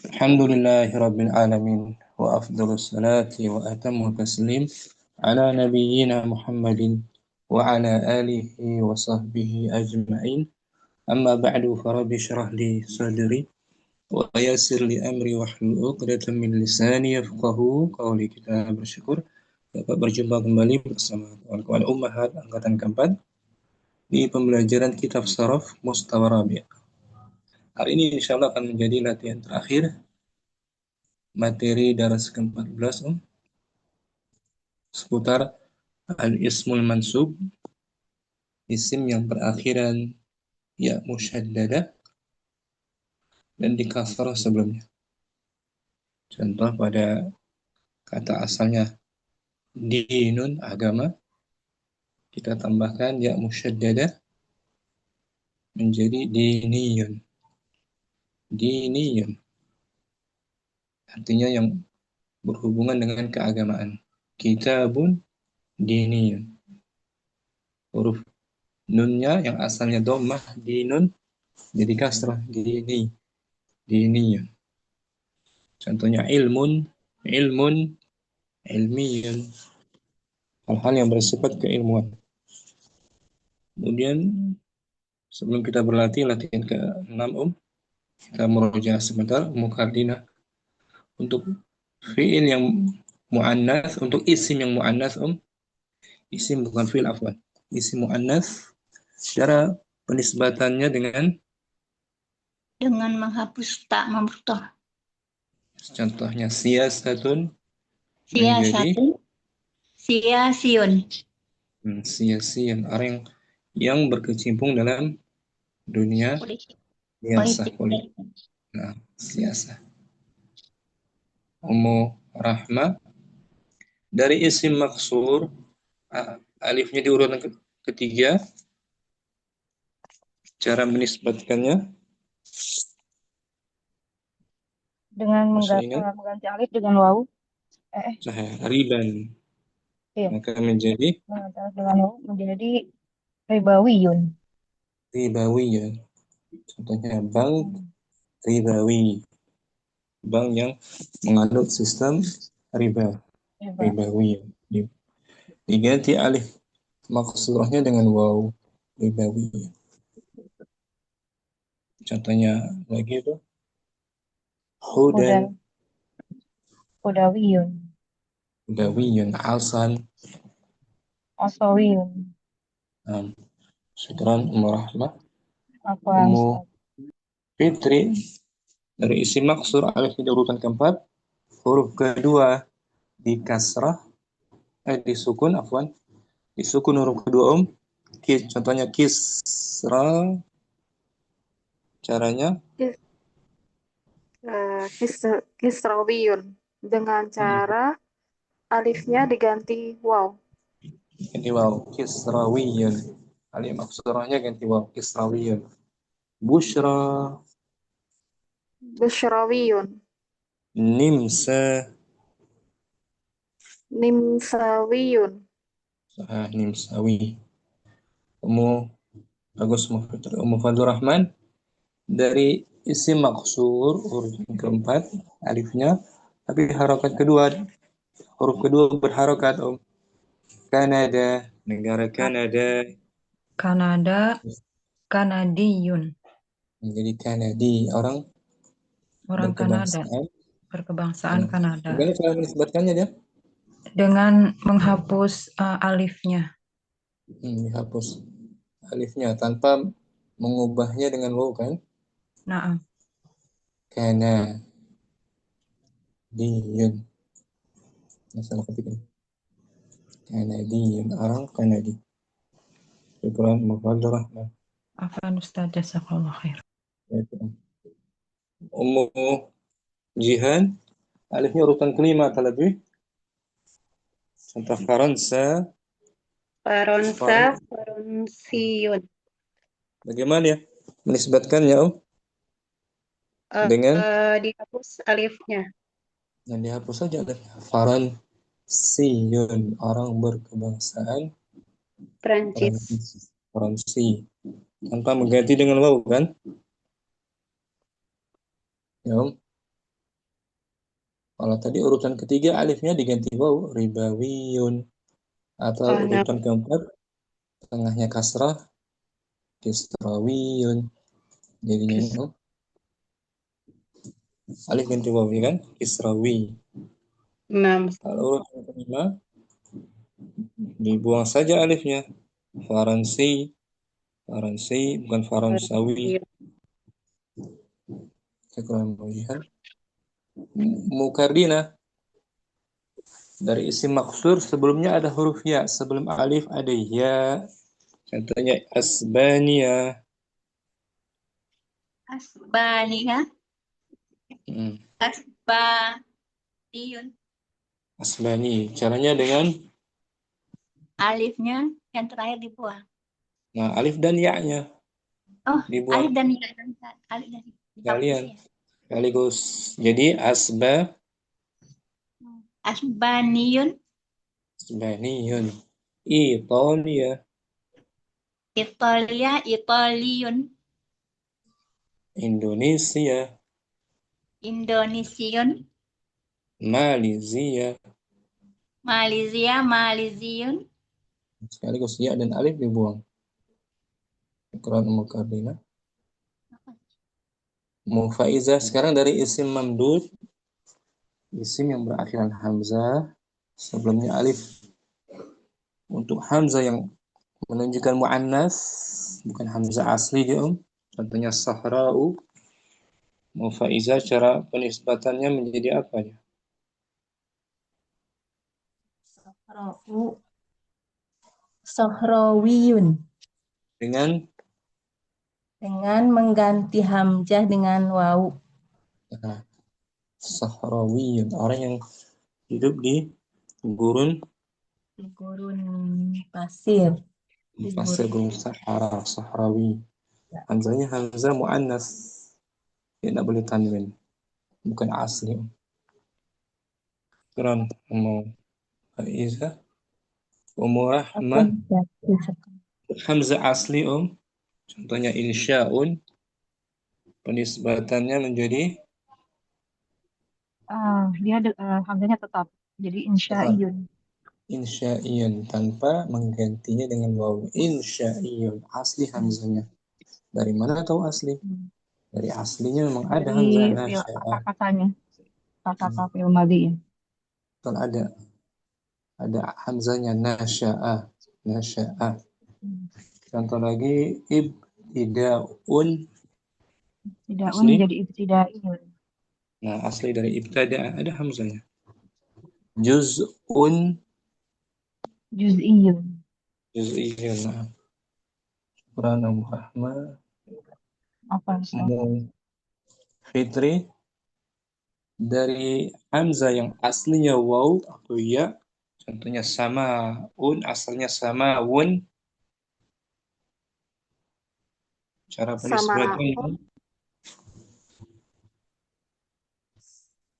الحمد لله رب العالمين وأفضل الصلاة وأتم التسليم على نبينا محمد وعلى آله وصحبه أجمعين. أما بعد فرب اشرح لي صدري ويسر لي أمري واحلل عقدة من لساني يفقه قولي. Kita bersyukur dapat berjumpa kembali bersama kawan-kawan Ummahat angkatan keempat di pembelajaran kitab Sharaf Mustawa Rabi'. Hari ini insya Allah akan menjadi latihan terakhir materi daras ke-14 seputar al-ismul mansub, isim yang berakhiran ya musyaddada dan dikasrah sebelumnya. Contoh pada kata asalnya dinun, agama, kita tambahkan ya musyaddada menjadi diniyun. Diniyun artinya yang berhubungan dengan keagamaan. Kitabun diniyun. Huruf nunnya yang asalnya dhammah dinun jadi kasrah diniyun. Contohnya ilmun, ilmiyun, hal-hal yang bersifat keilmuan. Kemudian sebelum kita berlatih latihan ke-6 kita merujuk sebentar mukadimah untuk fiil yang muannas, untuk isim yang muannas isim bukan fiil afwan. Isim muannas cara penisbatannya dengan menghapus tak maftuh. Contohnya siyasatun menjadi Siasatun, siasiun. Siasian, orang yang berkecimpung dalam dunia siasah politik. Nah, siasah. Ummu rahmah dari isim maksur, alifnya di urutan ketiga, cara menisbatkannya dengan mengganti alif dengan waw. Riban. Iya. Maka menjadi dengan waw menjadi ribawiyun. Ribawiyun. Contohnya bank ribawi. Bank yang menganut sistem riba. Ribawi. Diganti alif maksurahnya dengan waw. Ribawi. Contohnya lagi itu hudan. Hudawiyun. Hudawiyun. Alsan. Asawiyun. Syukran Ummu Rahmah. Ummu Fitri dari isim maksur alif di urutan keempat, huruf kedua disukun afwan. Disukun huruf kedua contohnya kisra, caranya kisrawiyun dengan cara alifnya diganti waw. Ganti waw, kisrawiyun. Alif maksurahnya ganti waw, kisrawiyun. Bushrawiyun. Nimsawiyun. Nimsawi. Ummu Fadlur Rahman dari isim maksur huruf keempat alifnya tapi huruf kedua berharokat Kanada, negara Kanada. Kanadiyun. Jadi Kanadi, orang Kanada, berkebangsaan Kanada. Bagaimana cara menisbatkannya dia? Dengan menghapus alifnya. Dihapus alifnya tanpa mengubahnya dengan waw kan? Naam. Kanadiyun. Masalah ketik ini. Kanadiyun, orang Kanadi. Syukran Mufadul Rahman. Afan Ustaz, jazakallah khair. Ummu Jihan, alifnya urutan kelima atau lebih. Contoh Faransa. Faransiyun. Bagaimana ya menisbatkannya dengan dihapus alifnya. yang dihapus saja Faransiyun, orang berkebangsaan Prancis. Faransi tanpa mengganti dengan waw kan? Ya, Om. Kalau tadi urutan ketiga alifnya diganti waw, ribawiyun. Atau Nah, urutan keempat tengahnya kasrah, kisrawiyun. Jadinya ini Om. Alif ganti waw ya kan? Kisrawi. nah, Kalau urutan kelima dibuang saja alifnya. Faransi, Faransi bukan Faransawi. iya. Saya kurang melihat. Mukardina dari isim maksur sebelumnya ada huruf ya, sebelum alif ada ya. Contohnya asbania. Asbania. Hmm. Asbaniyun. Asbani. Caranya dengan Alifnya yang terakhir dibuang. alif dan ya-nya Oh, alif dibuang dan ya. Alif dan dihapus kalian ya. sekaligus. Jadi Asbaniyun. asbaniyun. Italia, Italia. Italiyun. Indonesia, Indonesiun. Malaysia. Malaysia. Malaysiun. Sekaligus ya dan alif dibuang. Quran Mukardina. Mufaiza sekarang dari isim mamdud, isim yang berakhiran hamzah, sebelumnya alif. Untuk hamzah yang menunjukkan muannas, bukan hamzah asli dia Om. Contohnya sahra'u. Mufaiza cara penisbatannya menjadi apa ya? Sohrawiyun Dengan dengan mengganti hamzah dengan wawu. Sahrawiyun, orang yang hidup di gurun Di gurun pasir. Di pasir gurun. gunung Sahara, Sahrawi. Hamzahnya hamzah muannas, tidak boleh tanwin, bukan asli. Quran Mufaiza, Apa Rahmah, yang hamzah asli contohnya insya'un, penisbatannya menjadi Dia hamzanya tetap. Jadi insya'iyun. insya'iyun tanpa menggantinya dengan wawu. Insya'iyun asli hamzahnya. Dari mana tahu asli? Dari aslinya memang ada hamzah Dari nasya'ah. katanya. Kata fi'il madhi. Kan ada hamzahnya nasya'ah, nasya'ah. Contoh lagi ibtidaun, Tidakun asli. menjadi ibtidaiyun. Nah, asli dari ibtada ada hamzahnya. Juz'un, Juz'iyun. juz'iyyun. Nah, Quran Rahmah, Apa Ustaz? Fitri dari hamzah yang aslinya waw atau ya. Contohnya samaun, asalnya samawun. Cara Sama penisbatan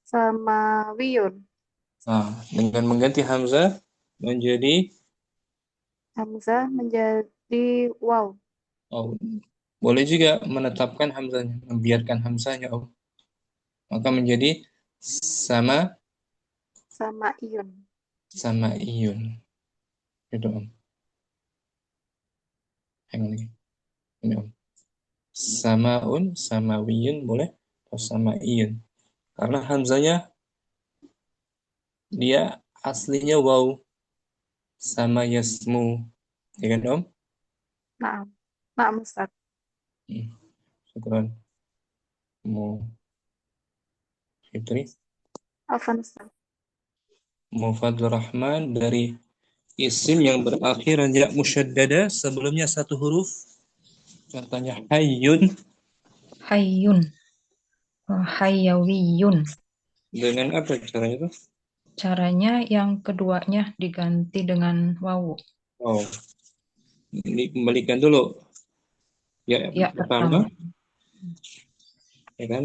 Samawiyun. dengan mengganti hamzah menjadi Hamzah menjadi waw. boleh juga menetapkan hamzahnya, membiarkan hamzahnya maka menjadi sama Samaiyun. sama iyun gitu lagi ini samaun samawiyun boleh atau sama iyun karena hamzahnya dia aslinya waw sama yasmu ya kan Nah, nah Ustaz. syukran mu Fitri Afwan Ustaz. Mufadul Rahman dari isim yang berakhiran ya musyaddada sebelumnya satu huruf. Contohnya hayyun Hayyun. Hayyawiyun. dengan apa caranya tuh? Caranya yang keduanya diganti dengan wawu. Dikembalikan dulu. Ya, Ya pertama. Ya kan?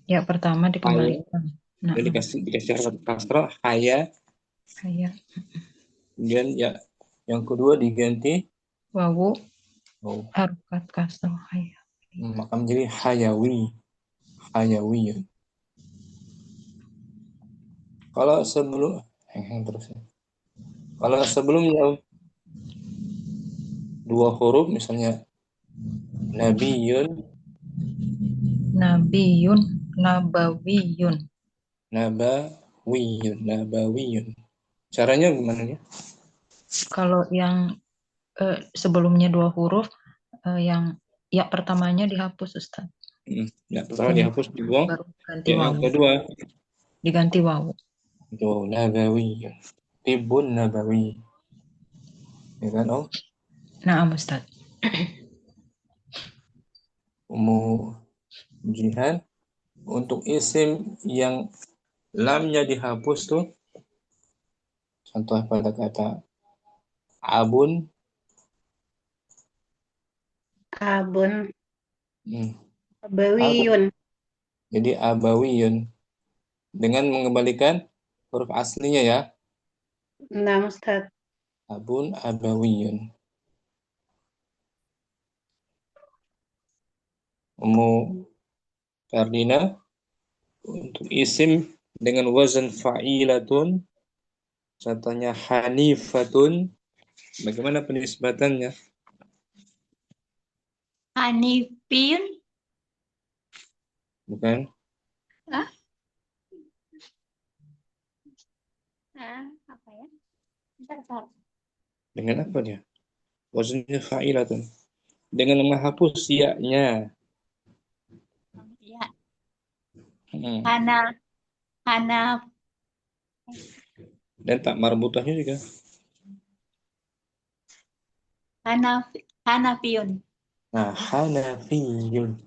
Ya pertama dikembalikan. Nah, Jadi dikasih harkat kasrah haya. Haya. Kemudian ya yang kedua diganti Wawu. Harkat kasrah haya. maka menjadi hayawi. hayawiyun. Kalau sebelum terus ya. Kalau sebelumnya dua huruf misalnya nabiyun, Nabiyun, nabawiyun. nabawiyun. Caranya gimana ya? Kalau yang sebelumnya dua huruf, yang ya pertamanya dihapus, Ustaz. Ya, pertama dihapus, dibuang. Baru ganti Ya, yang wawu. kedua Diganti wawu. itu nabawiyun. Tibun nabawi. Ya kan, Om? Naam, Ustaz. Jihan untuk isim yang lamnya dihapus tuh contoh pada kata abun, Abun, hmm, abawiyun. jadi abawiyun dengan mengembalikan huruf aslinya ya, Nah, Ustaz. abun abawiyun. Kardina untuk isim dengan wazan fa'ilatun, contohnya hanifatun, bagaimana penisbatannya? Hanifiyun. Bukan? Apa ya? Bentar. Dengan apa dia? Wazannya fa'ilatun. Dengan menghapus ya-nya. Ya. Hmm. Hana Dan tak marbutahnya juga. Hanafiyun. Nah, hanafiyun.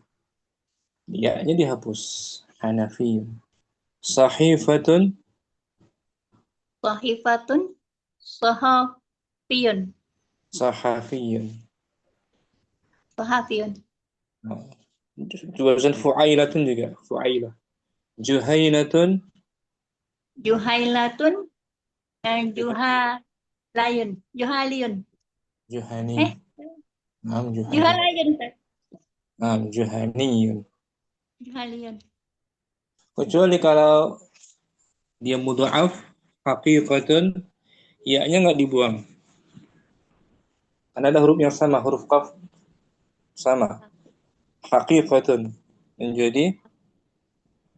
Ya-nya dihapus. Hanafiyun. Sahifatun. Sahifatun. Sahafiyun. Sahafiyun. Sahafiyun. Nah, wazan fu'ailatun juga. Fu'ailah. Juhainatun. Juhailatun. Juhaliyun. Juhani. Naam, juhani. Juhalayun. Naam, juhaniyun. Juhaliyun. Kecuali kalau dia mudha'af, haqiqatun, ya-nya nggak dibuang. Karena ada huruf yang sama, huruf qaf sama. Haqiqatun menjadi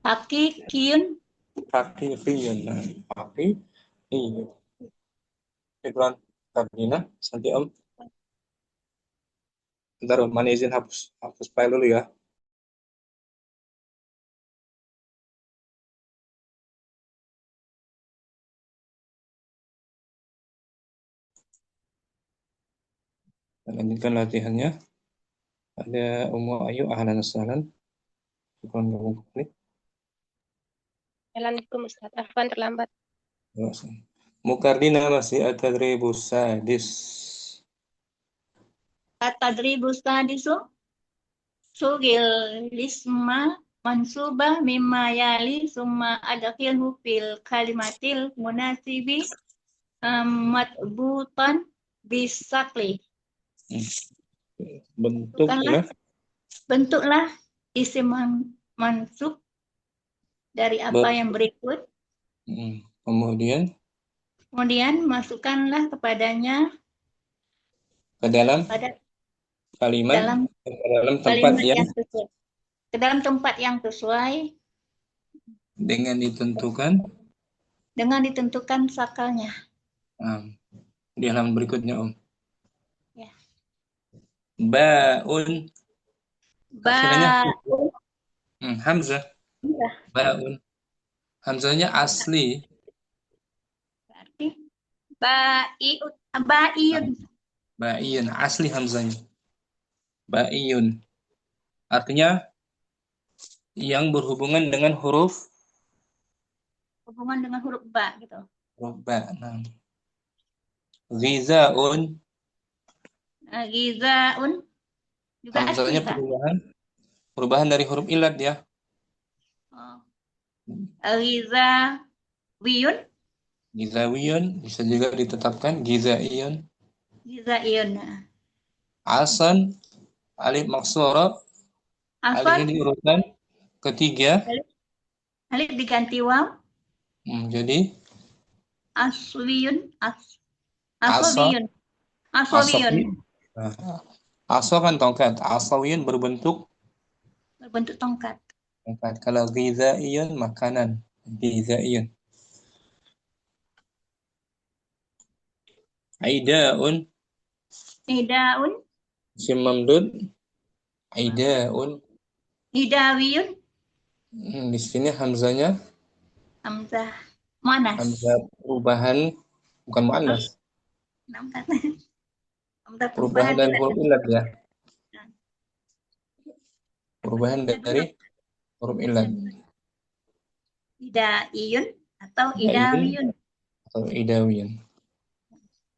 Hakikiyun. haqiqiyun. Nah, haqiqiyun. Iklan Kardina, nanti Om. Bentar Om, mana izin hapus file dulu ya. Dan lanjutkan latihannya. Ada Ummu Ayu, ahlan wassalan. Syukran kamu kembali. Assalamualaikum Ustaz. Afwan terlambat. Mukardina masih at-tadribus sadis. At-tadribus sadisu. Sugil lisma mansuba mimma yali summa adkhilhu fil kalimatil munasibi matbutan bisakli. Bentuklah isim mansub dari apa yang berikut. Kemudian Masukkanlah kepadanya ke dalam kalimat, dalam tempat yang sesuai. Ke dalam tempat yang sesuai dengan ditentukan sakalnya. Di halaman berikutnya Om. Ya. Ba'un. Ba'un. Hamzah. Ba'un. Hamzahnya asli. Berarti ba'iyun. Ba'iyun, asli hamzahnya. Ba'iyun. Artinya yang berhubungan dengan huruf ba gitu. Huruf ba. Nah. Ghizaun. Ghizaun juga Hamzahnya asli, perubahan dari huruf ilat ya. Ghizawiyun bisa juga ditetapkan Ghizaiyun. Asan alif maksura. Alif ini diurutkan Ketiga, Alif diganti waw. jadi Aswiyun. asa, Asobiyun. asawi. Asobiyun. Nah, asa kan tongkat. Asawiyun berbentuk Berbentuk tongkat. tongkat. Kalau ghizaiyun makanan. Ghizaiyun. Aidaun, Nidaun. isim mamdud. Aidaun. Nidawiyun. Di sini hamzanya Hamzah. Muannas. hamzah perubahan, bukan muannas. Hamzah. Hamzah Perubahan perubahan dari tidak huruf ada. ilat ya. Perubahan Kedua, dari huruf ilat. Idaiyun atau Idaiyun idawiyun. atau idawiyun.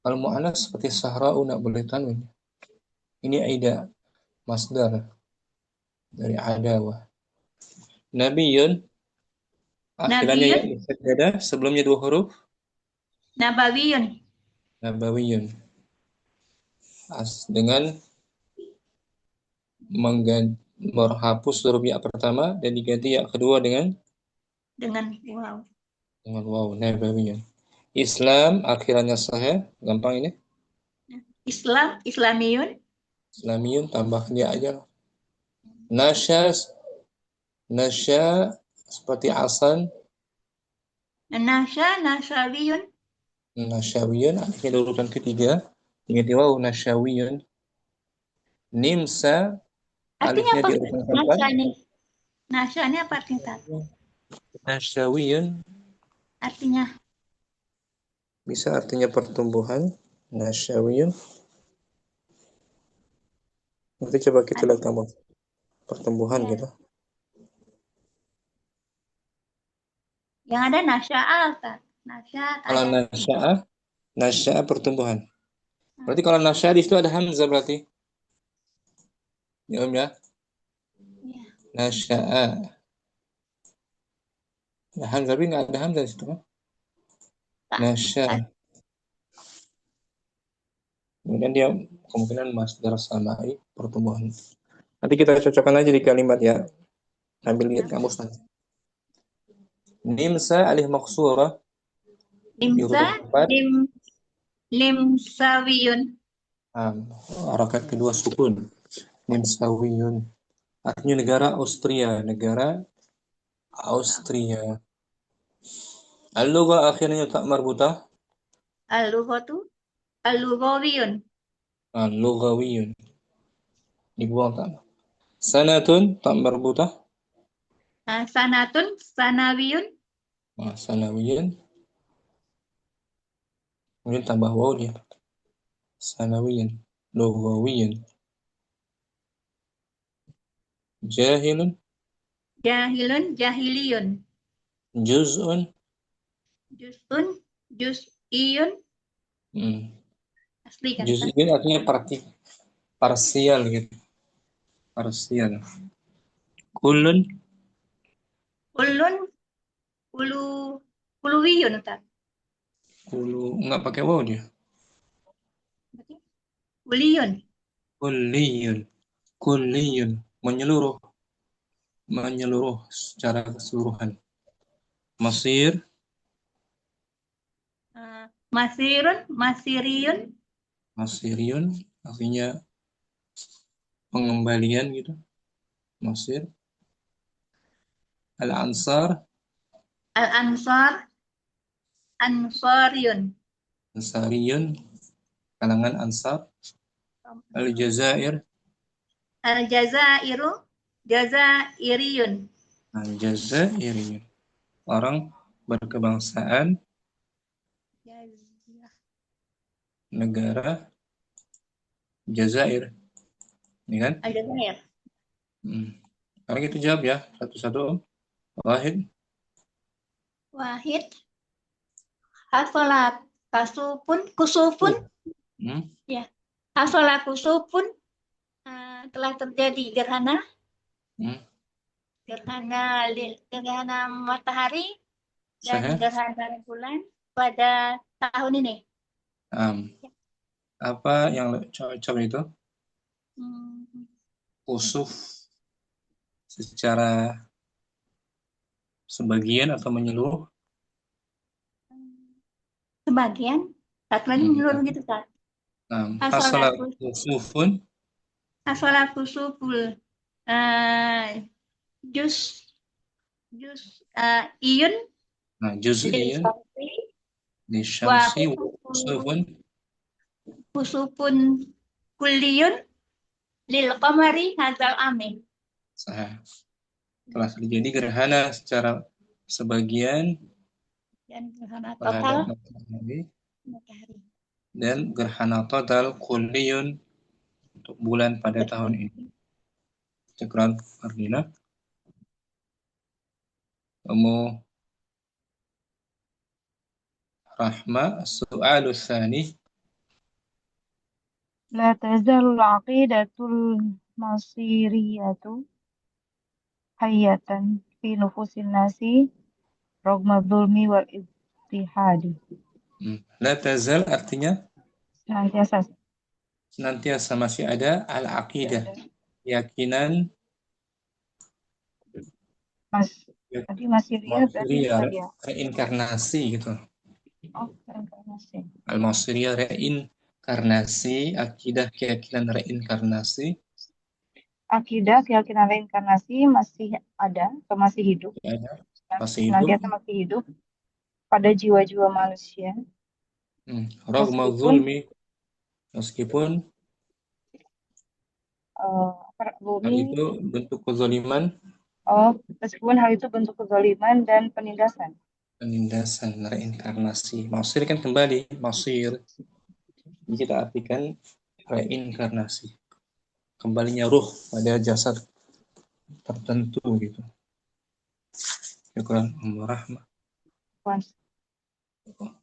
Kalau muannas seperti sahra'u nak boleh tanwin. Ini aida, masdar dari adawah. Nabiyun, akhirannya ya Nabiyun. ada sebelumnya 2 huruf. Nabawiyun. Nabawiyun. Dengan menghapus huruf ya pertama dan diganti ya kedua dengan Waw. waw. Nabawiyun. Islam akhirannya sahih, gampang ini. Islam. Islamiyun. Islamiyun tambah dia aja. Nasya seperti asan. Nasyawiyun. Nasyawiyun akhirnya urutan ketiga. Diganti waw, nasyawiyun. Nimsa Artinya alifnya apa? di urutan keempat. Nasya ini apa artinya? Nasyawiyun Artinya bisa artinya pertumbuhan. Nasyawiyun. Nanti coba kita lihat kamu pertumbuhan ya. gitu. Yang ada nasya'al, Ustaz. Kalau nasya'a pertumbuhan. Berarti kalau nasya'a di situ ada hamzah berarti. Ya, Om ya. Ya. Nasya'a. Nah, hamzah tapi nggak ada hamzah di situ kan? Nasya'a. Kemudian dia kemungkinan masdar sama'i pertumbuhan. Nanti kita cocokkan aja di kalimat ya. Ambil lihat kamus nanti. Nimsa alif maqsurah. Limsa, limsawiyun. Harakat kedua sukun. Nimsawiyun. Artinya negara Austria. Al-lugha akhirnya tak marbutah. Al-lughatu, al-lughawiyun. Lughawiyun. Dibuang tak. Sanatun tak marbutah. Sanatun, sanawiyun. Sanawiyun. Kemudian tambah waw dia. Sanawiyun. Lughawiyun. Jahilun. Jahilun, jahiliyun. Juz'un. Juz'un, juz'iyun. Asli kan? Juz'iyun artinya parsial gitu. Parsial. Kullun. Kuluwiyun, Ustaz. Enggak pakai waw dia. Kuliyun. Kulliyun. Menyeluruh secara keseluruhan. Masir. Masiriyun. Masiriyun artinya pengembalian gitu. Masir. Al-Ansar. Al-Ansar, Ansariyun. Ansariyun, kalangan Ansar. Al-Jazair. Al-Jazairu, Jazairiyun. Jazairiyun. Orang berkebangsaan negara Jazair. Ini kan? Al-Jazair. Sekarang kita jawab ya, satu-satu Om. Wahid. Hasolat kusufun. Ya. Hasolat kusufun. Telah terjadi gerhana. Gerhana matahari dan gerhana bulan pada tahun ini. Apa yang cocok itu? Kusuf secara Sebagian atau menyeluruh? Sebagian. Satu lagi menyeluruh gitu, Ustaz. Hasolat kusufun. Hasolat kusuful. Jus iyun Juz'iyun di wa syamsi wa kusufun. kusufun kulliyun lil qamari hadzal amin. Telah terjadi gerhana secara sebagian Dan gerhana terhadap total matahari matahari. dan gerhana total kulliyun untuk bulan pada tahun ini. Syukran Fardina. Kamu Rahma, soal tsani. لا تزال العقيدة المصيرية حية في نفوس الناس رغم الظلم والاضطهاد. La tazal artinya senantiasa masih ada al-aqidah, keyakinan tadi masih lihat tadi reinkarnasi gitu. reinkarnasi. Al-Masiriyah reinkarnasi, akidah keyakinan reinkarnasi. Akidah keyakinan reinkarnasi masih ada atau masih hidup. Ada, senantiasa masih hidup pada jiwa-jiwa manusia. Ragma zulmi, meskipun hal itu bentuk kezaliman. Meskipun hal itu bentuk kezaliman dan penindasan. Penindasan, reinkarnasi. Masir kan kembali, masir. Jadi kita artikan reinkarnasi. Kembalinya ruh pada jasad tertentu gitu. Syukran Ummu Rahmah.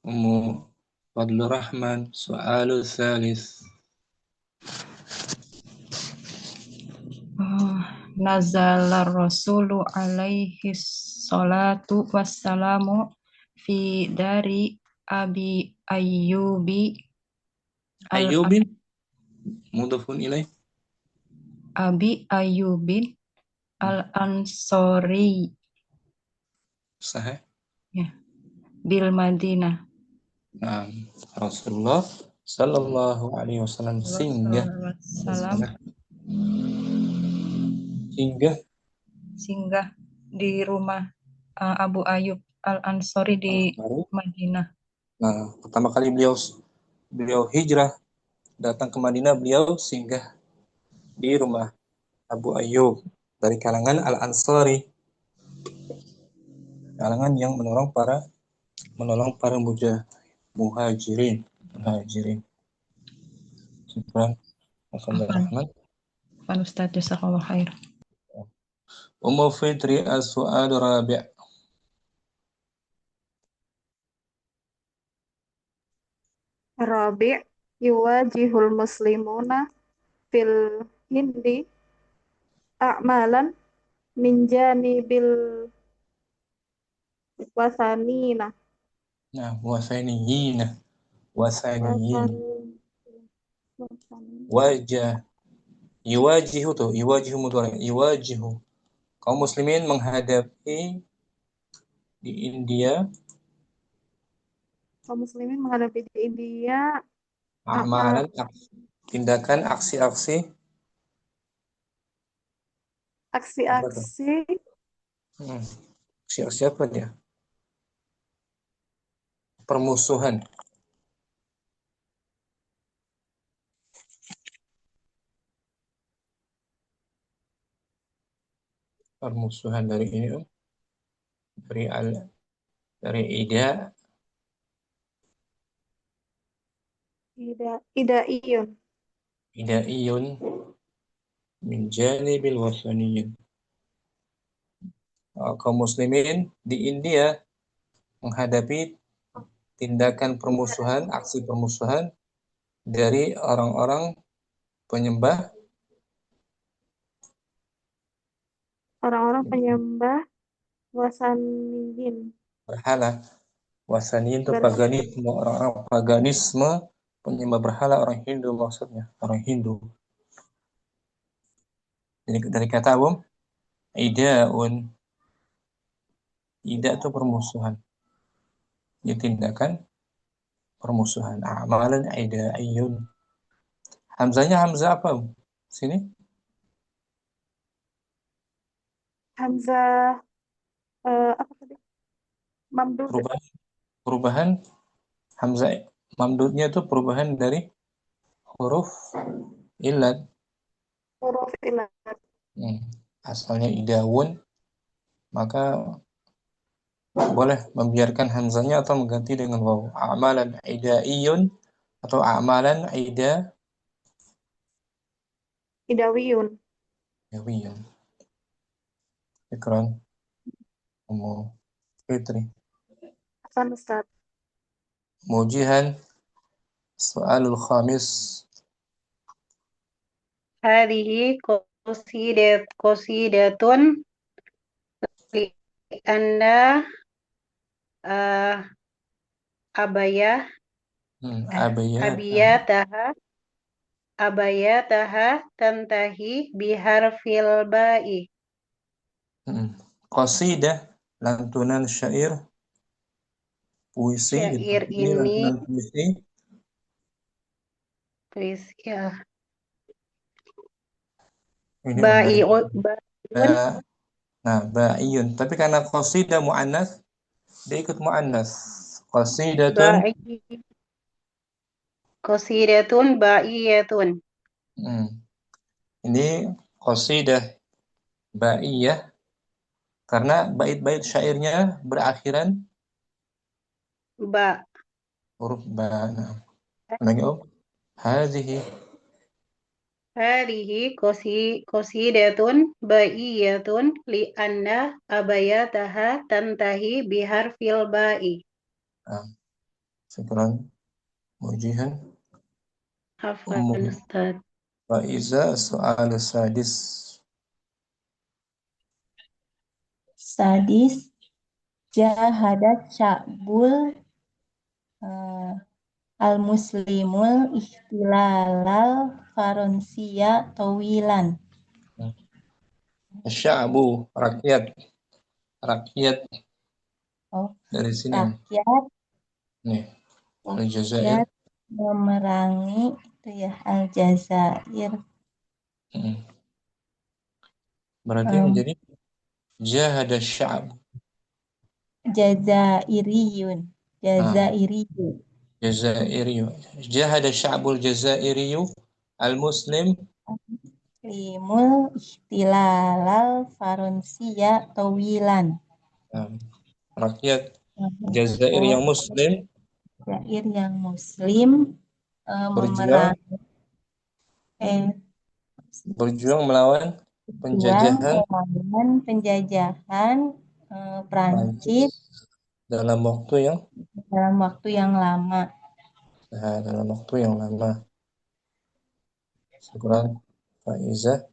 Ummu Fadlur Rahman, soal tsalits. Nazalar Rasulu alaihi salatu wassalamu fi dari Abi Ayyubin mudhafun ilaih. Abi Ayyubin al-Ansori Sahih. Ya. Bil Madinah. Rasulullah sallallahu alaihi wasallam singgah di rumah Abu Ayyub al-Ansori di Madinah. Nah, pertama kali beliau hijrah datang ke Madinah, beliau singgah di rumah Abu Ayyub dari kalangan Al-Ansari, kalangan yang menolong para muhajirin. Syukran Rahman. Pak Ustaz, jazakallah khair. Ummu Fitri as-su'al rabi'. Rabi' yuwajihul muslimuna fil hindi a'malan min janibil wasanina. Wasaniyin. Yuwajihu mudhari. Yuwajihu. Kaum muslimin menghadapi di India. Kaum muslimin menghadapi di India Amalan, tindakan, aksi-aksi. Aksi-aksi. Aksi-aksi apa dia? Permusuhan. Permusuhan dari ini, dari ida. Idaiyun min janibil wasaniyin. Kaum muslimin di India menghadapi tindakan permusuhan, aksi permusuhan dari orang-orang penyembah wasaniyin. Berhala. Wasaniyin itu paganisme, orang-orang paganisme, penyembah berhala, orang Hindu maksudnya, orang Hindu. Jadi dari kata idaun, Ida itu permusuhan. Ini tindakan permusuhan. A'malan idaiyun. Hamzanya hamzah apa? Sini. Hamzah apa tadi? Mamdud. Perubahan hamzah mamdudnya itu perubahan dari huruf ilat. Huruf ilat. Asalnya idawun, maka boleh membiarkan hamzanya atau mengganti dengan waw. A'malan idaiyun atau a'malan Idawiyun. idawiyun. Ikran. Umu Fitri. Afan Ustaz. Mujihan. Soalul khamis. Hadhihi qasidatun li anda abayah abiyataha tantahi biharfil ba'i. Qasidah, lantunan syair, puisi. Syair Ini lantunan puisi. ya. Ini Ba'iun. Nah, ba'iyun. Tapi karena qasidah mu'annas, dia ikut mu'annas. Qasidatun. Qasidatun ba'iyatun. Ini qasidah ba'iyah karena bait-bait syairnya berakhiran Ba. huruf ba. Nah, lagi hadhihi. Hadhihi qasidatun ba'iyatun li anna abayataha tantahi biharfil ba'i. Syukran. Mujihan. Hafan Ustaz. Faiza soal sadis. Sadis jahadat sya'bul al-muslimul ihtilalal faronsia tawilan. Sya'bu, rakyat. Dari sini. Rakyat. Nih. Al-Jazair. Memerangi itu ya Al-Jazair. Berarti menjadi jahada sya'b. Jazairiyun. Jazairiyu. Jahada sya'bul jazairiyu al-muslim limul ihtilalal faronsia tawilan. Rakyat Jazair yang muslim berjuang melawan penjajahan Prancis dalam waktu yang lama. Syukran Faiza.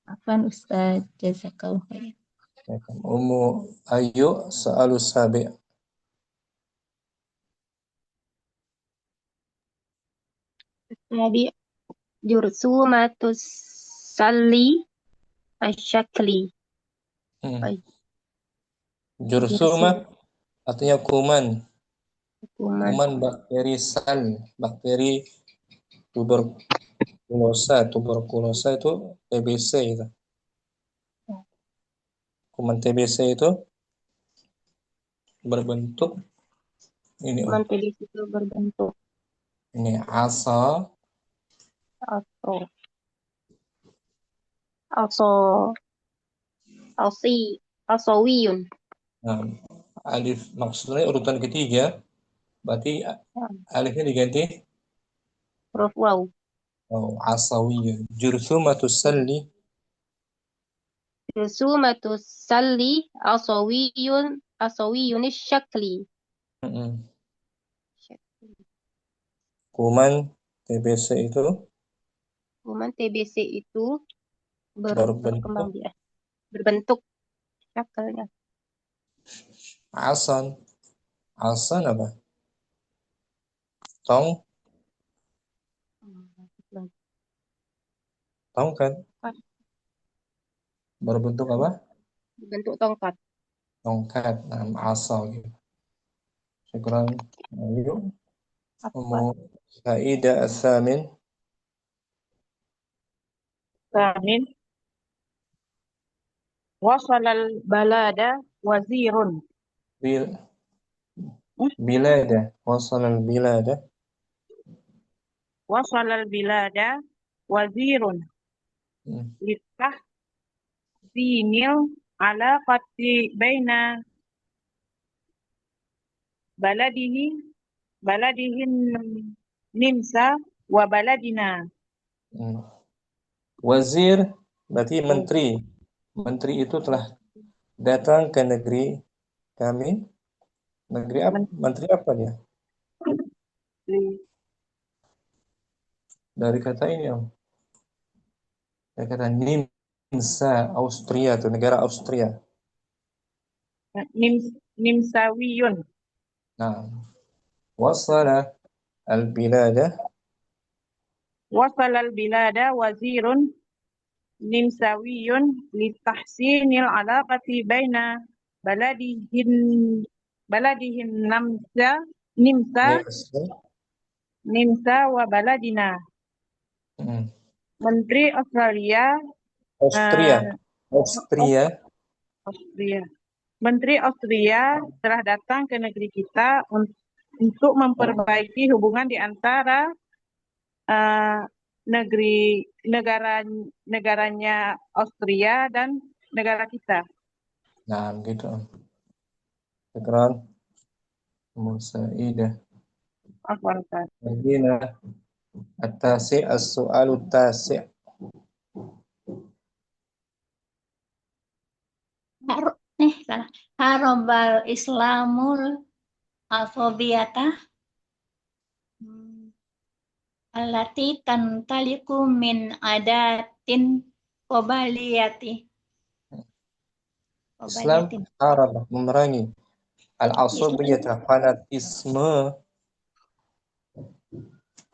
Afwan Ustaz, jazakallahu khair. Ummu Ayu soal sabi'. Jadi jursumatus salli asyakli. Jursuma artinya kuman bakteri sal, bakteri tuberkulosa itu TBC itu. Kuman TBC itu berbentuk ini. Kuman TBC itu berbentuk ini asawiyun. Nah, alif maksudnya urutan ketiga, berarti alifnya diganti huruf waw. Asawiyun. Jursumatus salli asawiyun syakli. Kuman TBC itu berbentuk syakalnya. Asan apa? Tong kan? Berbentuk apa? Berbentuk tongkat. tongkat, asa gitu. Syukran. Ayo, Afwan. Saidah As-Samin. ثامن وصل البلاد وزير Bil bilada, wasal al-bilada. وصل البلاد وزير Hmm. لتحسين العلاقة بين بلده النمسا وبلدنا. Hmm. Wazir berarti menteri. Menteri itu telah datang ke negeri kami. Negeri apa? Menteri apa dia? Dari kata ini, Om. Dari kata Nimsa, Austria, itu negara Austria. Nimsawiyun. Nah, wasala al-bilada. وصل البلاد وزير نمساوي لتحسين العلاقة بين بلده النمسا Nimsa. وبلدنا. Hmm. Menteri Australia Austria. Menteri Austria telah datang ke negeri kita untuk memperbaiki hubungan di antara negaranya Austria dan negara kita. Nah, begitu, Om. Syukran. Musaidah. Afwan, Ustaz. Bagina at-tasi' as-su'alu tasi'. Salah. Harobal Islamul Alfabiyata allati tantaliku min adatin qobaliyati. Islam harab memerangi al-asabiyata, fanatisme.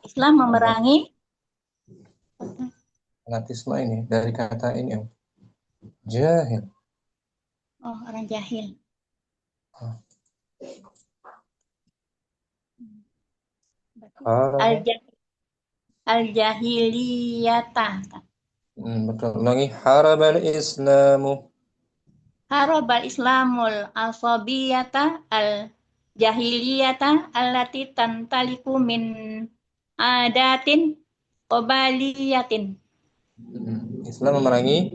Islam memerangi Fanatisme ini dari kata ini, Om. Jahil. orang jahil. Al-jahiliyata. Betul. Ulangi. Harabal Islamu. Harabal Islamul Alfabiyata al-jahiliyata allati tantaliku min adatin qobaliyatin. Islam memerangi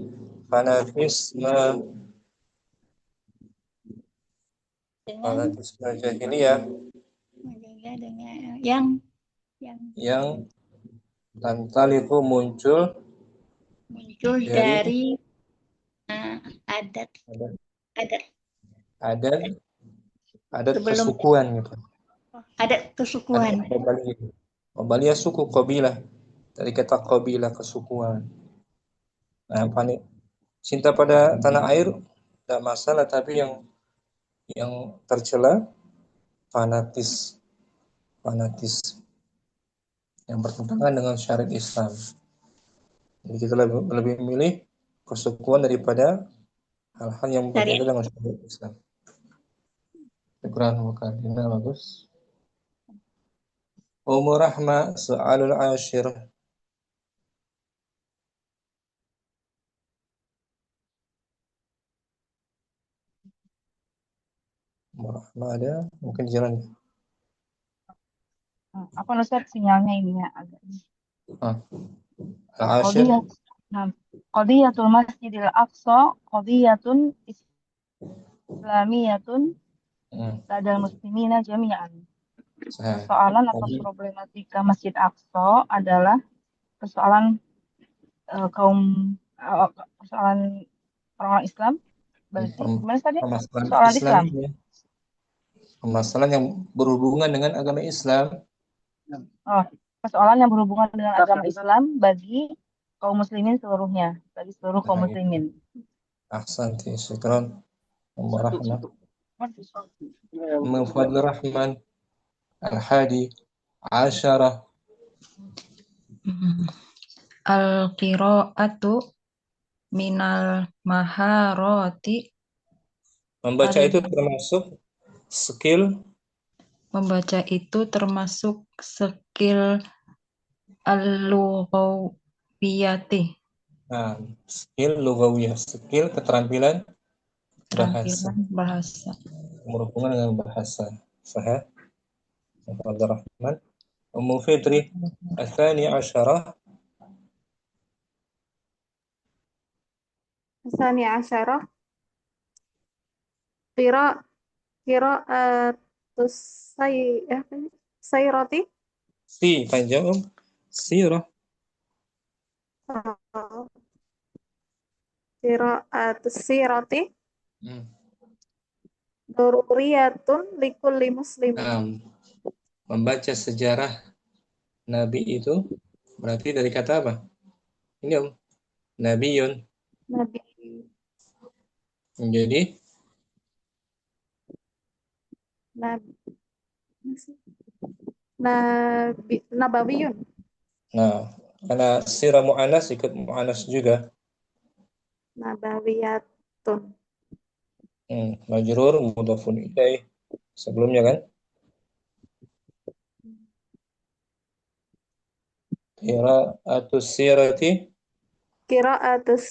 fanatisme jahiliyah yang tantaliku muncul dari adat kesukuan gitu. Adat kesukuan. Qabaliyah suku, qabilah. Dari kata qabilah, kesukuan. Nah, cinta pada tanah air tidak masalah, tapi yang tercela fanatis yang bertentangan dengan syariat Islam. Jadi kita lebih memilih kesukuan daripada hal-hal yang bertentangan dengan syariat Islam. Syukran mukadimah, bagus. Umur Rahma, soalul ashir. Umur Rahma ada, mungkin jalan. Apa Ustaz sinyalnya ini ya agak. Al-ashir. Qadiyatul Masjidil Aqsa qadiyatun islamiyatun ladal muslimina jami'an. Persoalan atau problematika Masjid Aqsa adalah persoalan persoalan orang Islam. Berarti gimana tadi? Persoalan Islam. Permasalahan yang berhubungan dengan agama Islam. Persoalan yang berhubungan dengan agama Islam bagi kaum muslimin seluruhnya, bagi seluruh kaum muslimin. Ahsanti, syukran. Rahman. Mufadl Rahman Al-Hadi Asyarah. Al-qira'atu minal maharati Membaca Ada itu termasuk skill membaca itu termasuk skill al-lughawiyati, skill lugawiyah, skill keterampilan bahasa, keterampilan bahasa. berhubungan dengan bahasa. Sahih. Abdurrahman. Ummu Fitri, الثاني عشرة. الثاني عشرة قراءة السيرة Si panjang sirah. قراءة السيرة Hmm. ضرورية لكل مسلم. Membaca sejarah Nabi itu berarti dari kata apa? Ini Nabiyun. Nabi Jadi Nabawiyun. karena sirah mu'anas ikut mu'anas juga. Nabawiyatun. Majrur mudhafun ilaih sebelumnya kan? Qira'atus sirati Qira'atus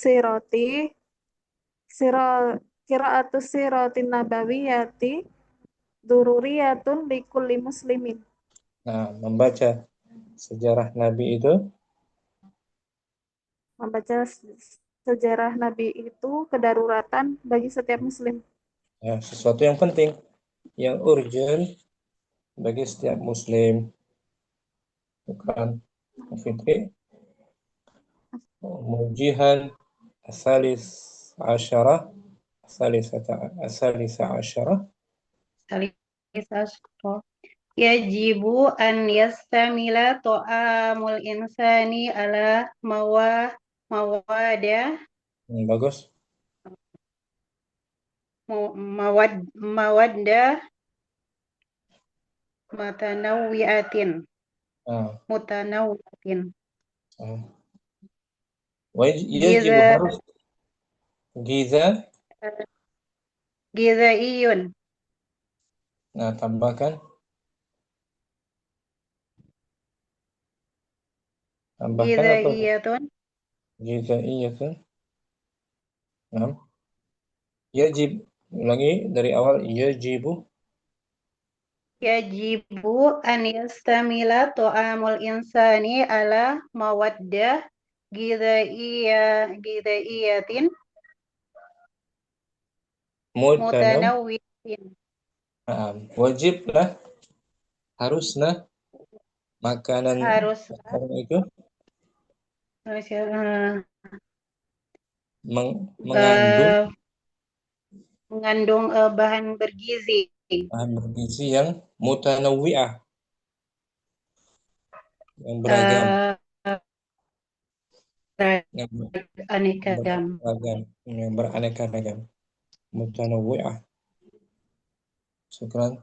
sirati nabawiyati dururiyatun likulli muslimin. Membaca sejarah Nabi itu kedaruratan bagi setiap muslim. Sesuatu yang penting, yang urgent bagi setiap muslim. Bukan Fitri. Mujihan asalis asyarah Yajibu an yastamila to'amul insani ala mawadah bagus. Mawaddah mutanawwi'atin. Yajibu harus Gizaiyun. Tambahkan Gizaiyatun. Gizaiyatun. Yajib, ulangi dari awal. Yajibu an yastamila to'amul insani ala mawaddah gizaiyatin mutanawwi'atin. Wajiblah, haruslah makanan itu mengandung bahan bergizi yang mutanawwi'ah, yang beragam, yang beraneka ragam. Mutanawwi'ah. Syukran.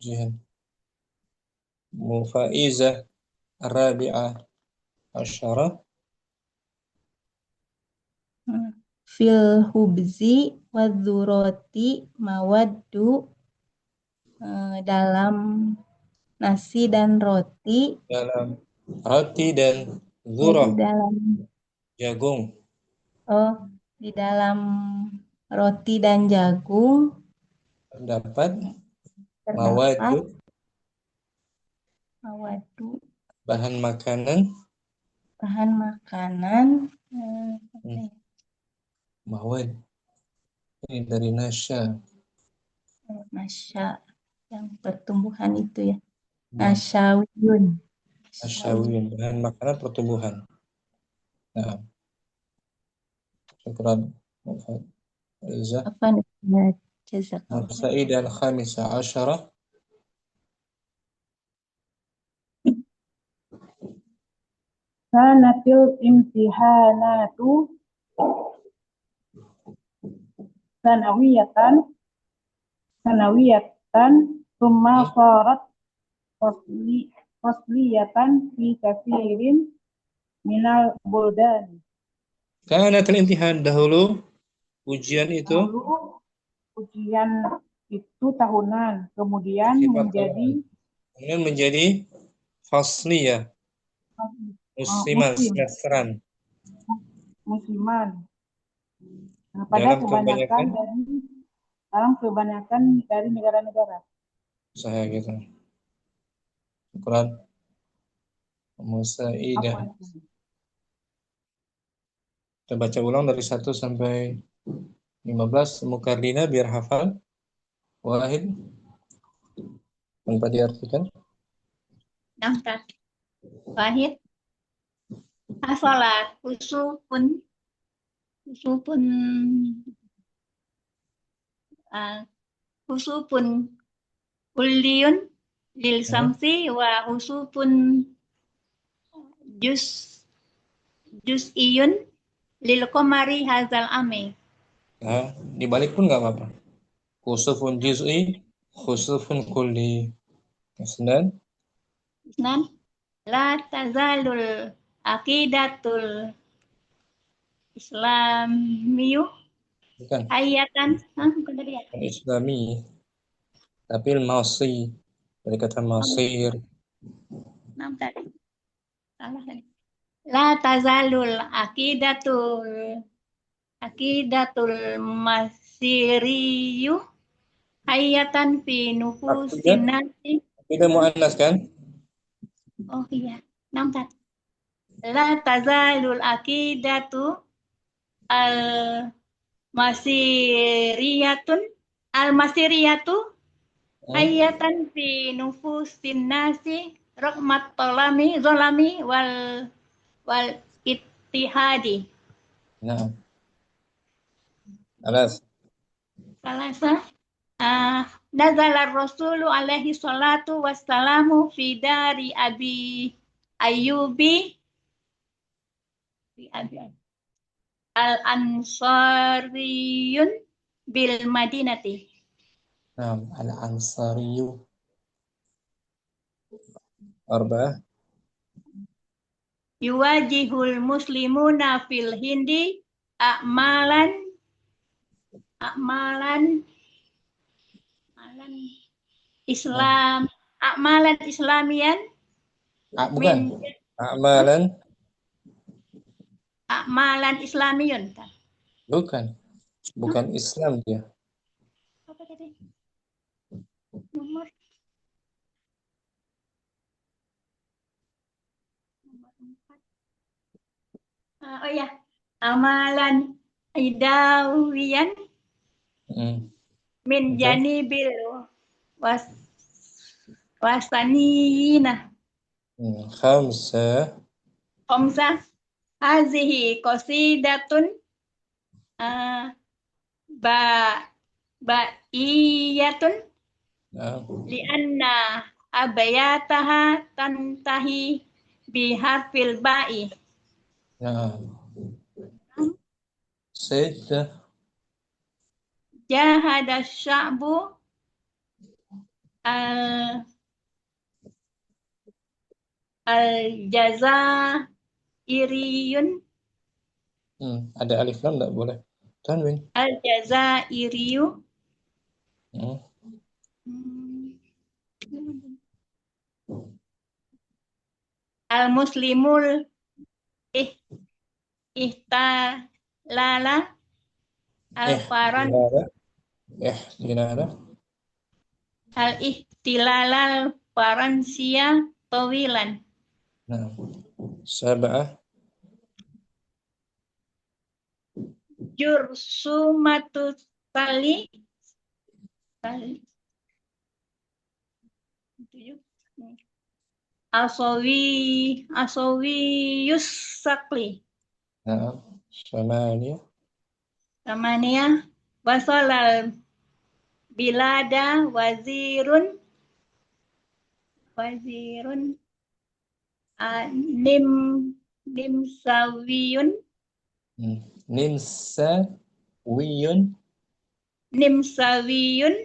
Jihan. Mufaizah Rabi'ah Asyarah. Fil hubzi wadzuroti mawaddu, dalam nasi dan roti. Dalam roti dan zurah, jagung. Di dalam roti dan jagung terdapat mawaddu, bahan makanan. Mawad ini dari nasya, yang pertumbuhan itu ya. Nasyawiyun, bahan makanan pertumbuhan. Syukran. Sa'id al-Khamisa Asyarah. Kanatil imtihanatu sanawiyatan summa sarat fasliyatan fi katsirin minal buldan. Kanatil imtihan dahulu Ujian itu Dulu ujian itu tahunan, kemudian sifat menjadi kemudian menjadi fasli ya, musiman, musim, semesteran. musiman. Nah, pada Dalam kebanyakan kebanyakan dari negara-negara. saya gitu. Syukran. Musaidah. Apa itu? Kita baca ulang dari 1 sampai 15. Mukardina biar hafal. Wahid. Tanpa diartikan. Namtat. Wahid. Hasalat. Kusupun. Kusupun. Kulliyun. Lil samsi wa husupun juz'iyun lil qamari hazal ami. Nah, dibalik pun nggak apa-apa. Khusufun juz'i, khusufun kulli. Kemudian Isnan la tazalul aqidatul islamiyu bukan hayatan. Bukan tadi ya? Islami, tapi masi dari kata masir. Enam tadi. Salah tadi. La tazalul aqidatul masiriyu hayatan fi nufusin nasi. Tidak muannas kan? Oh iya, 6 tadi. La tazalul aqidatu al-masiriyatu hayatan fi nufusin nasi rahmat zolami wal ittihadi. Nah. Alas. Salasa nazala Rasulu alaihi salatu wassalamu fi dari Abi Ayyubi al-Ansariyun bil Madinati. Nah, al-Ansariyu. Arba'ah. Yuwajihul muslimuna fil hindi a'malan Islam, a'malan Islamian. Bukan. A'malan Islamiyun. Bukan Islam dia. Apa tadi? Nomor 4. Oh ya, amalan idawiyan min janibil wasaniyina. Khamsa hazihi qasidatun ba'iyatun lianna abayataha tantahi biharfil ba'i. Jahada sya'bu al-jazairiyun. Ada alif lam enggak boleh. Tanwin. Al-jazairiyu. Al-muslimul ihtalala al-faran al-ihtilalal faransia tawilan. Sab'ah. Jursumatu tali asawiyus sakli. Samania wasalal bilada wazirun nimsawiyun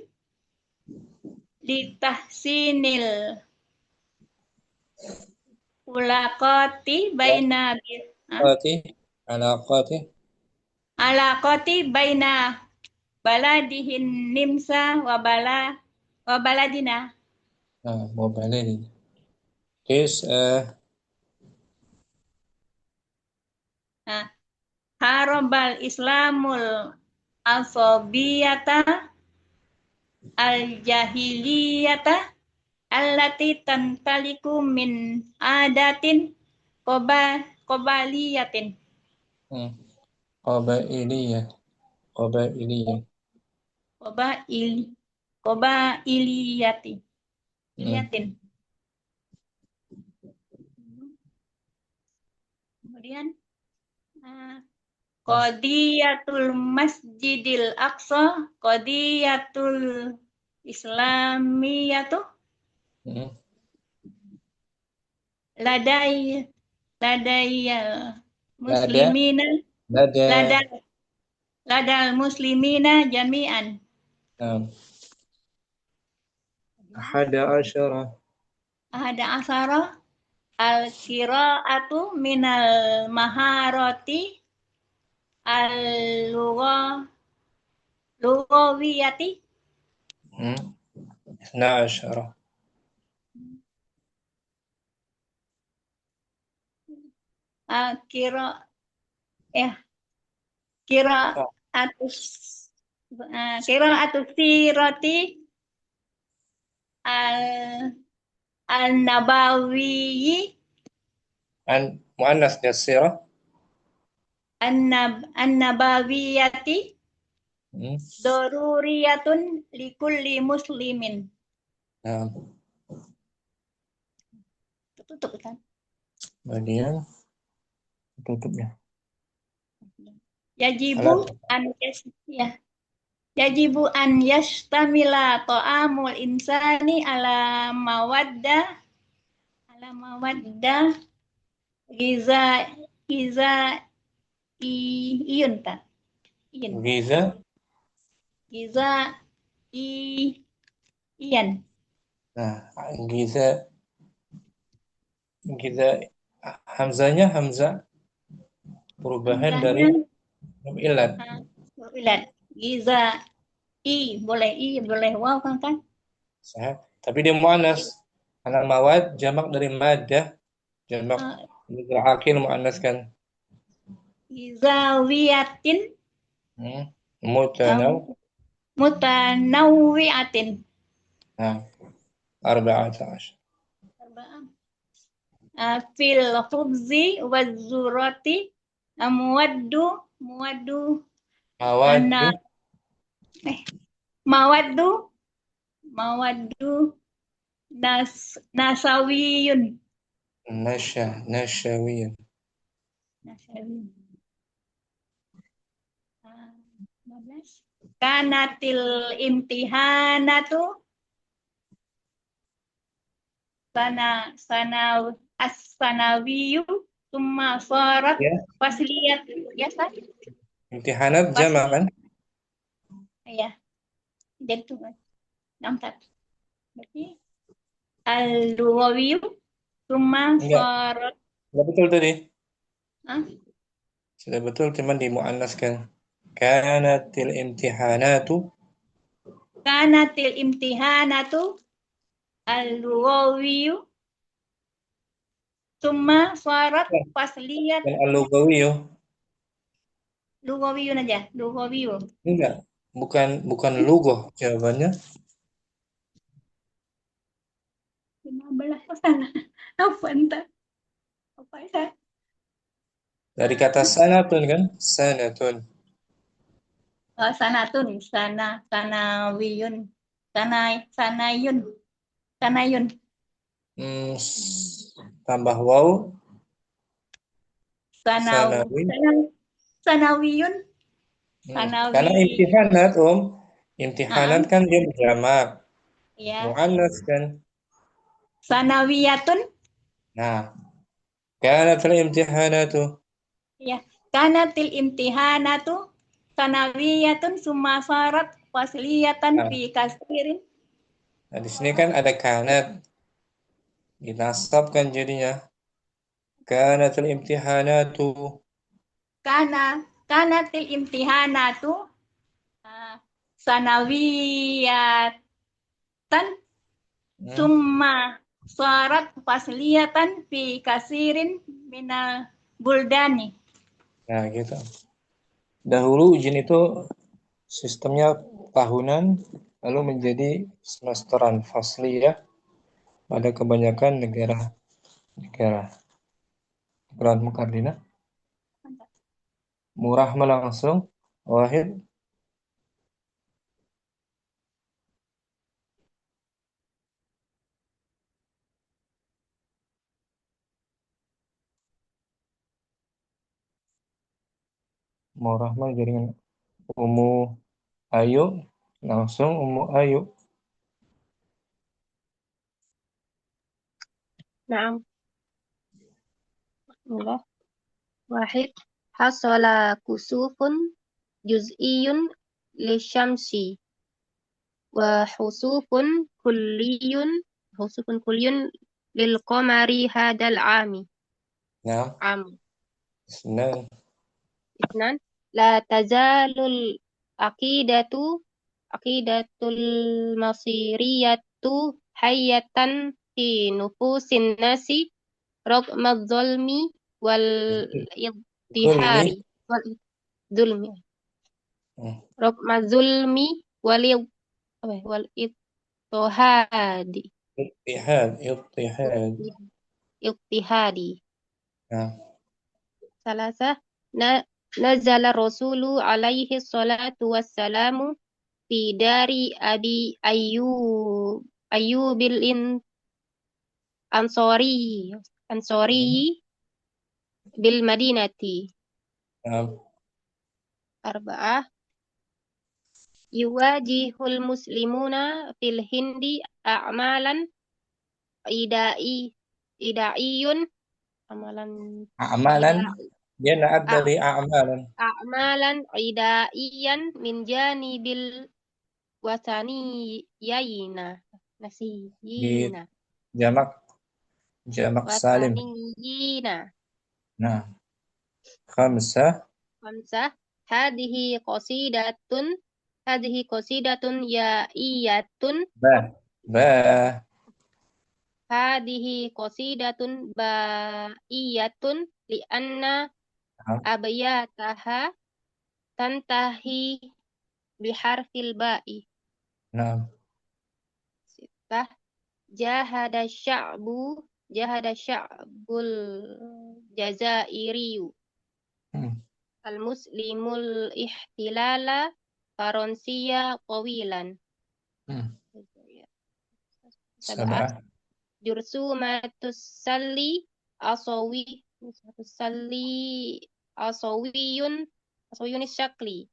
litahsinil ulaqati baina alaqati baina baladihin nimsa wa baladina. وبعدين تسعة Nah, harabal islamul asobiyata al jahiliyata allati tantaliku min adatin qobaliyatin. قبائلية قبائلية Qobailiyati. مم. Iliyatin. Kemudian Qadiyatul Masjidil Aqsa, Qadiyatul Islamiyatu, مم. ladai لدى muslimina, لدى ladal muslimina jami'an. نعم 11 Ahada asara al-qira'atu minal maharati al-lughawiyati. 12 Kira atus sirati al-nabawiyyi مؤنث السيرة an-nabawiyati مم. daruriyatun likulli muslimin. نعم Tutup kan? kemudian tutupnya Yajibu Yajibu an yastamila ta'amul insani ala mawadda giza iyun ta. Iyun. Giza iyan. Nah, giza hamzanya hamzah perubahan dari ilat. Ilat. Giza boleh waw kan? Sahih. Tapi dia muannas. Anak mawad jamak dari madah, jamak akil muannas kan. Gizawiyatin mutanawwi'atin. Nah, 14. Fil khubzi waz-zurati muwaddu nasawiyun. Nasyawiyun. Kanatil imtihanatu as-sanawiyu summa sarat fasliyat Imtihanat jamak kan? Iya. Dan itu kan. 64. Berarti al-lughawiyu summa sarat. Sudah betul tadi. Hah? Sudah betul cuman dimuannaskan. Kanatil imtihanatu al-lughawiyu summa sarat fasliyat. dan al-lughawiyu. Lughawiyu aja, lughawiyu. Enggak, bukan lughah jawabannya. 15 sana. Apa entah? Apa itu? Dari kata sanatun kan? Sanatun. Sanatun, sanawiyun, sanayun. Tambah waw. Sanawiyun. Karena imtihanat imtihanat kan dia berjamak. Ya. Muannas kan. Sanawiyatun. Nah, kanatil imtihanatu. Ya, kanatil imtihanatu sanawiyatun summa sarat fasliyatan fi kasirin. Nah, di sini kan ada kanat. Dinasabkan jadinya. Kanatil imtihanatu. Kana kanatil imtihanatu sanawiyatan summa sarat fasliyatan fi kasirin minal buldani. Nah, gitu. Dahulu ujian itu sistemnya tahunan, lalu menjadi semesteran fasliyah pada kebanyakan negara. Quran Mukardina. Murah langsung. Wahid. Murah jaringan Umu Ayu. Langsung Umu Ayu. Naam. Bismillah. Wahid. Hasala kusufun juz'iyun lisyamsi wa husufun kulliyun lil qamari hadal ami. Nah, Isnan. Isnan. La tazalul aqidatul masiriyatu hayatan fi nufusin nasi raqma zulmi wal ittihari wal zulmi raqma zulmi wal ittihadi ittihadi. Nah, Salasa nazala rasulu alaihi salatu wassalamu fi dari abi ayyubil ansori bil madinati. Arba'ah yuwajihul muslimuna fil hindi a'malan idaiyun dia naat dari a'malan idaiyan min janibil wasaniyina nasiyina jamak salim. wasaniyina. Nah, khamsah hadhihi qasidatun ya'iyatun hadhihi qasidatun ba'iyatun li'anna abyataha tantahi biharfil ba'i. Nah, Sittah jahada sya'bul jazairiyu al-muslimul ihtilala faransiya qawilan. Sab'ah jursumatus salli asawiyun syakli.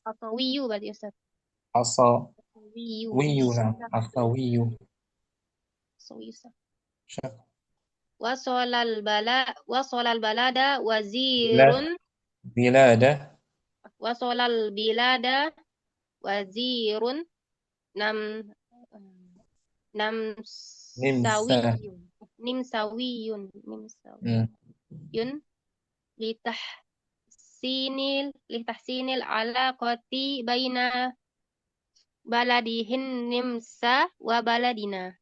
Asawiyu berarti Ustaz. Asawiyu. Wasolal balada wazirun nimsawiyun litahsinil alaqati baina baladihin nimsa wa baladina.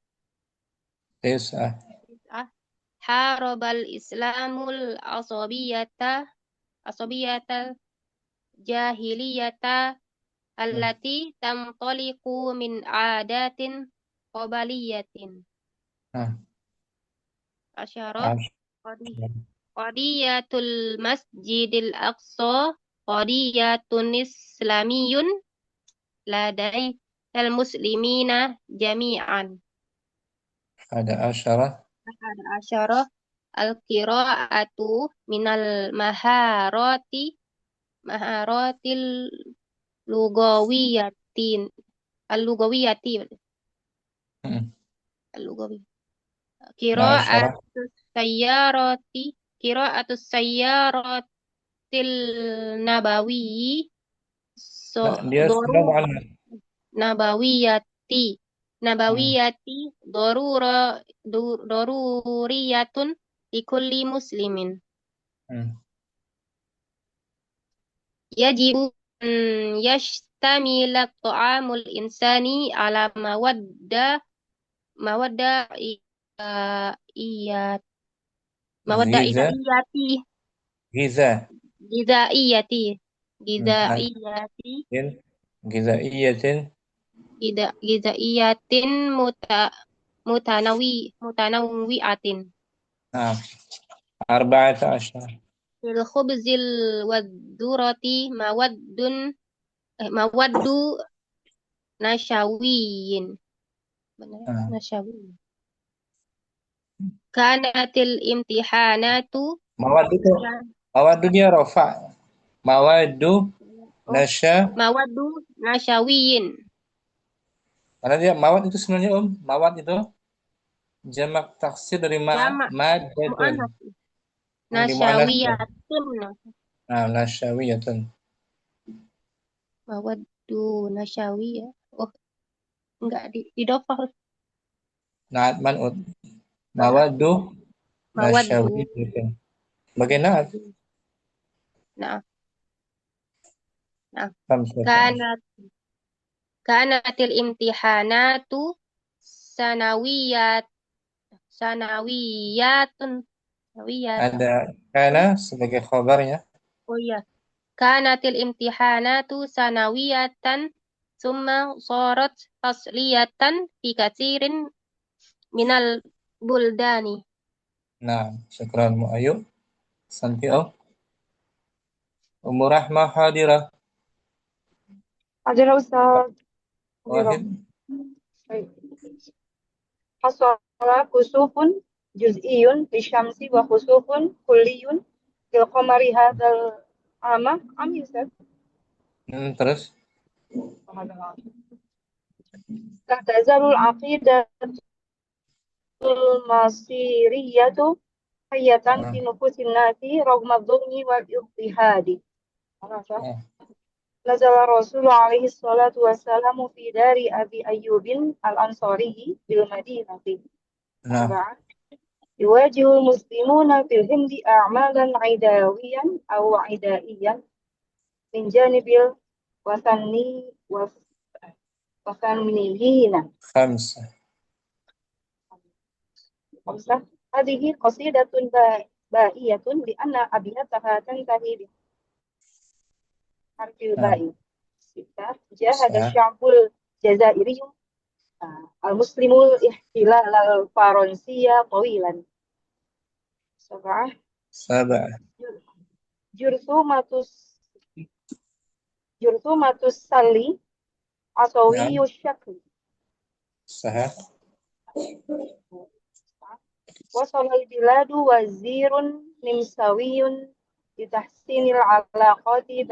Harabal islamul asabiyatal jahiliyata allati tamtaliqu min adatin qabaliyatin. Asyarah qadiyatul masjidil aqsa qadiyatun islamiyun ladai al-muslimina jami'an. Ada asyarah al-qira'atu minal maharatil lugawiyati qira'atus sayyaratil nabawiyyi nabawiyati daruriyatun likulli muslimin. yajibu an yashtamila ta'amul insani ala mawadda iya mawadda Giza, idaiyati giza, gizaiyati ada gizaiyati gizaiyatin, gizaiyatin mutanawwi'atin nah, 14. fil khubzil wadzurati mawaddu nasyawiyin. Benar ya? Nah, Nasyawiyin. Kanatil imtihanatu mawadu dia rofa, mawadu mawaddu nasyawiyin. karena dia mawad itu sebenarnya mawad itu jamak taksir dari Jamak madatun. mu'annas. Yang di mu'annas. Nasyawiyatun. Nah, nasyawiyatun. Mawaddu nasyawiyah. Oh, enggak didofah. Naat man'ud. Mawaddu nasyawiyatun. Bagian naat. Nah. Khamsah. Kanatil imtihanatu sanawiyatun. Ada kana sebagai khabarnya. Oh iya. Kanatil imtihanatu sanawiyatan summa sarat fasliyatan fi katsirin minal buldani. Nah, syukran Mu'ayu. Santi'o. Ummu Rahmah hadirah. Hadirah Ustaz. Wahid. Hasala kusufun juz'iyun bisyamsi wa khusufun kulliyun bil qamari hadzal ama Ustaz. Terus Tahtazalul aqidatul masiriyatu hayatan fi nufusin nasi ragma dhulmi wal ittihadi. Nazala Rasul alaihi salatu wassalamu fi dari Abi Ayyubin al-Ansari bil Madinati. Yuwajihul muslimuna fil hindi a'malan idawiyan aw idaiyan min janibil wasanniyina. Khamsah. Hadhihi qasidatun ba'iyatun li anna abiyataha tantahi bi harfil ba'i. Jahada sya'bul jazairi al-muslimul ihtilal al-faransiya tawilan. Sab'ah. Jurthumatus sali asawiyu syakli. Sahah. Wasalal biladu wazirun nimsawiyun bitahsinil alaqati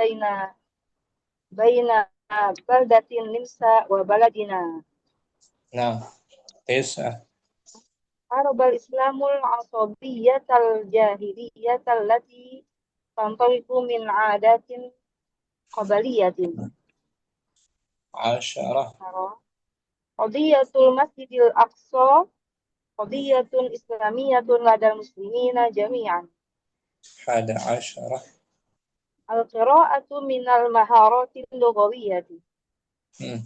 baina baldatin nimsa wa baladina. Nah, Tis'ah. Arabal Islamul asabiyatal jahiliyatal lati tantaliku min adatin qabaliyatin. 10. Qadiyatul Masjidil Aqsa qadiyatun islamiyatun ladal muslimina jami'an. 11. Al-qira'atu minal maharatil lughawiyyati. 12.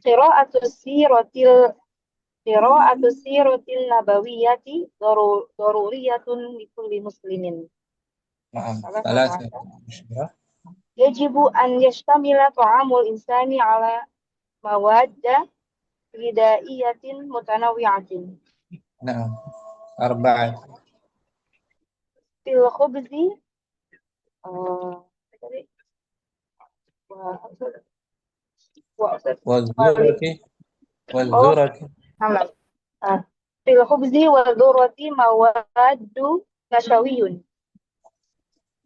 Qira'atu siratil nabawiyyati daruriyatun likulli muslimin. Naam. 13. Yajibu an yashtamila ta'amul insani ala mawadda ghidaiyatin mutanawwi'atin. Naam. 4. Fil khubzi wal-zurati. Fil khubzi wal dhurati mawaddu nasyawiyun.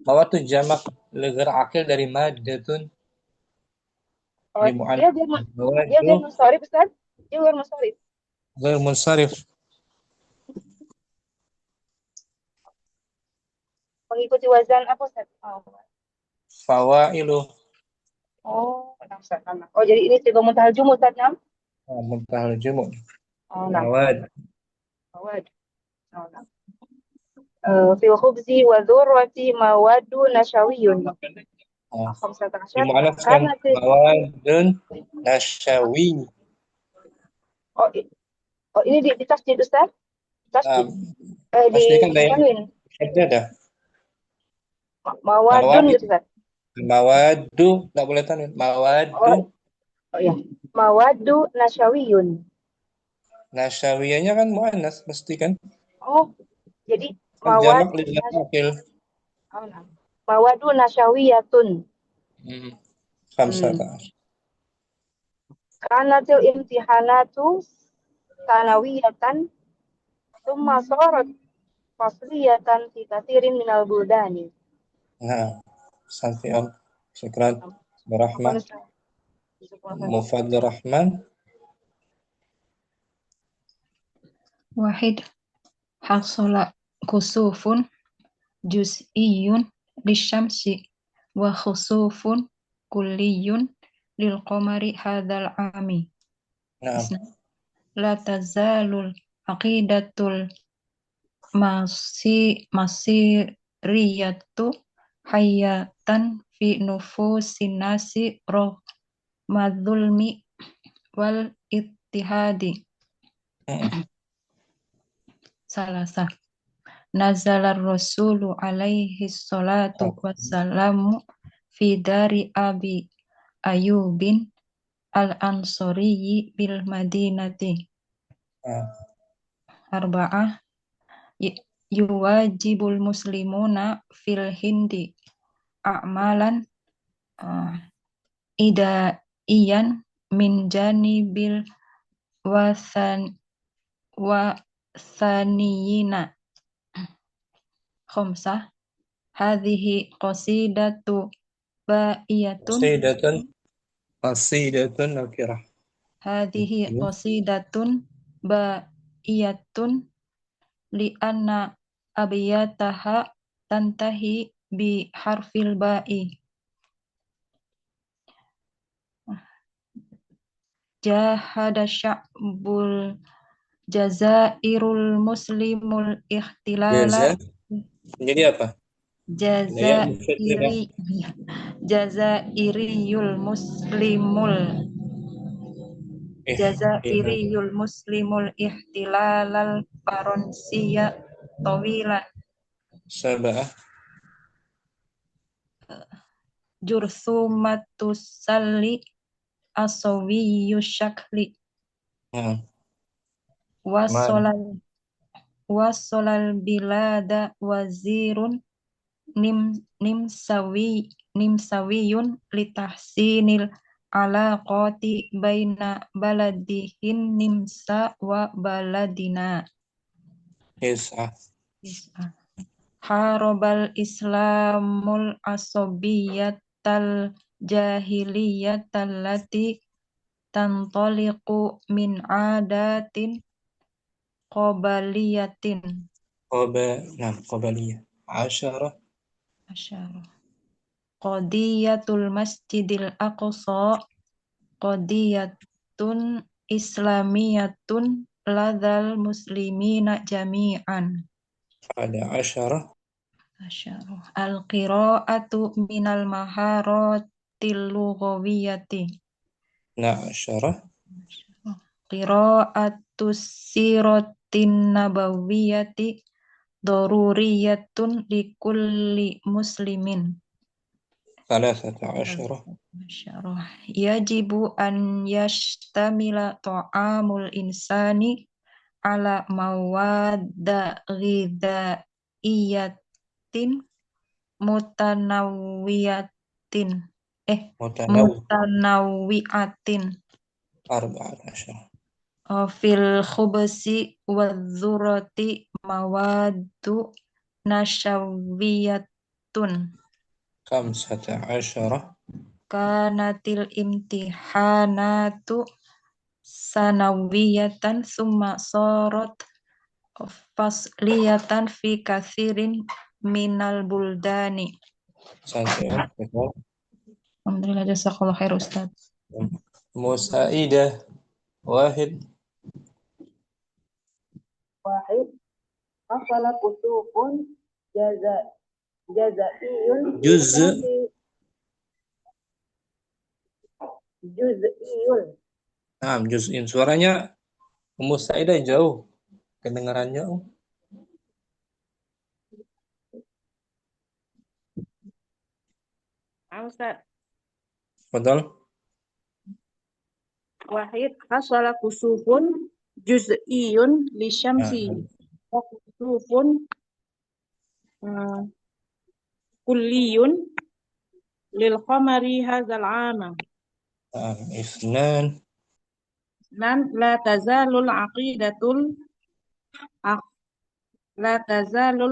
Mawadu jamak legar akil dari maddatun. Dia munsharif Ustaz. Dia munsharif. Ghair munsharif. Mengikuti wazan apa Ustaz? Fawailu. Oh, jadi ini juga muntahal jumu Ustaz, Nam? Muntahal jumu. Oh, Mawad. fil khubzi wa dzurrati mawadu nasyawiyun. Khamsata asyar. Dimu'annaskan mawadun nasyawi. Ini di tasdid Ustaz? Tasdid. Di Pasti kan ada yang tanwin. ada. Mawadun gitu Ustaz. Mawadu, nggak boleh tanwin. Mawadu. Oh iya. Mawadu nasyawiyun. Nasyawiyahnya kan mu'annas mesti kan? Oh, jadi Jamak lil akil. mawadu nasyawiyatun. Khamsata. Kanatil imtihanatu sanawiyatan summa sarat fasliyatan fi katsirin minal buldani. Nah, santai Om. Syukran. Berahmah. Mufaddal Rahman. Wahid hasala kusufun juz'iyun lisyamsi wa khusufun kulliyun lil qamari hadzal ami. La tazalul aqidatul masiriyatu hayatan fi nufusin nasi madzulmi wal ittihadi. Salasa nazalar rasulu alaihi salatu wassalamu fi dari abi ayubin al-ansoriyi bil madinati. Arba'ah yuwajibul muslimuna fil hindi a'malan idaiyan min janibil wasaniyina. Khamsah hadhihi qasidatu ba'iyatun Qasidatun nakirah. Hadhihi qasidatun ba'iyatun li'anna abiyataha tantahi bi harfil ba'i. Jahada sya'bul jazairul muslimul ikhtilala. Jadi apa? Jazairiyul muslimul ihtilalal faransiya tawilan. Sabah. Jursumatus salli asawiyu syakli. Wasolal bilada wazirun nimsawiyun litahsinil alaqati baina baladihin nimsa wa baladina. Harobal islamul asobiyatal jahiliyatal lati tantoliqu min adatin qobaliyatin. Qobaliyah. Asyarah. Qadiyatul masjidil aqsa qadiyatun islamiyatun ladzal muslimina jami'an. Ada asyarah. Al-qira'atu minal maharatil lughawiyati. Asyarah. Qira'atus siratin nabawiyati daruriyatun likulli muslimin. Salasata asyarah. Yajibu an yashtamila ta'amul insani ala mawadda ghidaiyatin mutanawwiatin. Arba'at asyarah. Fil khubsi wadzurati mawadu nasyawiyatun. Khamsata asyarah. Kanatil imtihanatu sanawiyatan summa sarat fasliyatan fi katsirin minal buldani. Alhamdulillah, jazakallahu khair Ustaz. Musaidah. Wahid. Asala kusufun jazaiyun Juz. juz'iyun. Nah, juz'in. Suaranya Ummu Saidah jauh. Kedengarannya. Ustaz. Betul? Wahid hasala kusufun juz'iyun li syamsi. Wa kusufun kulliyun lil qamari hadzal 'ama. Isnan. Nan la tazalul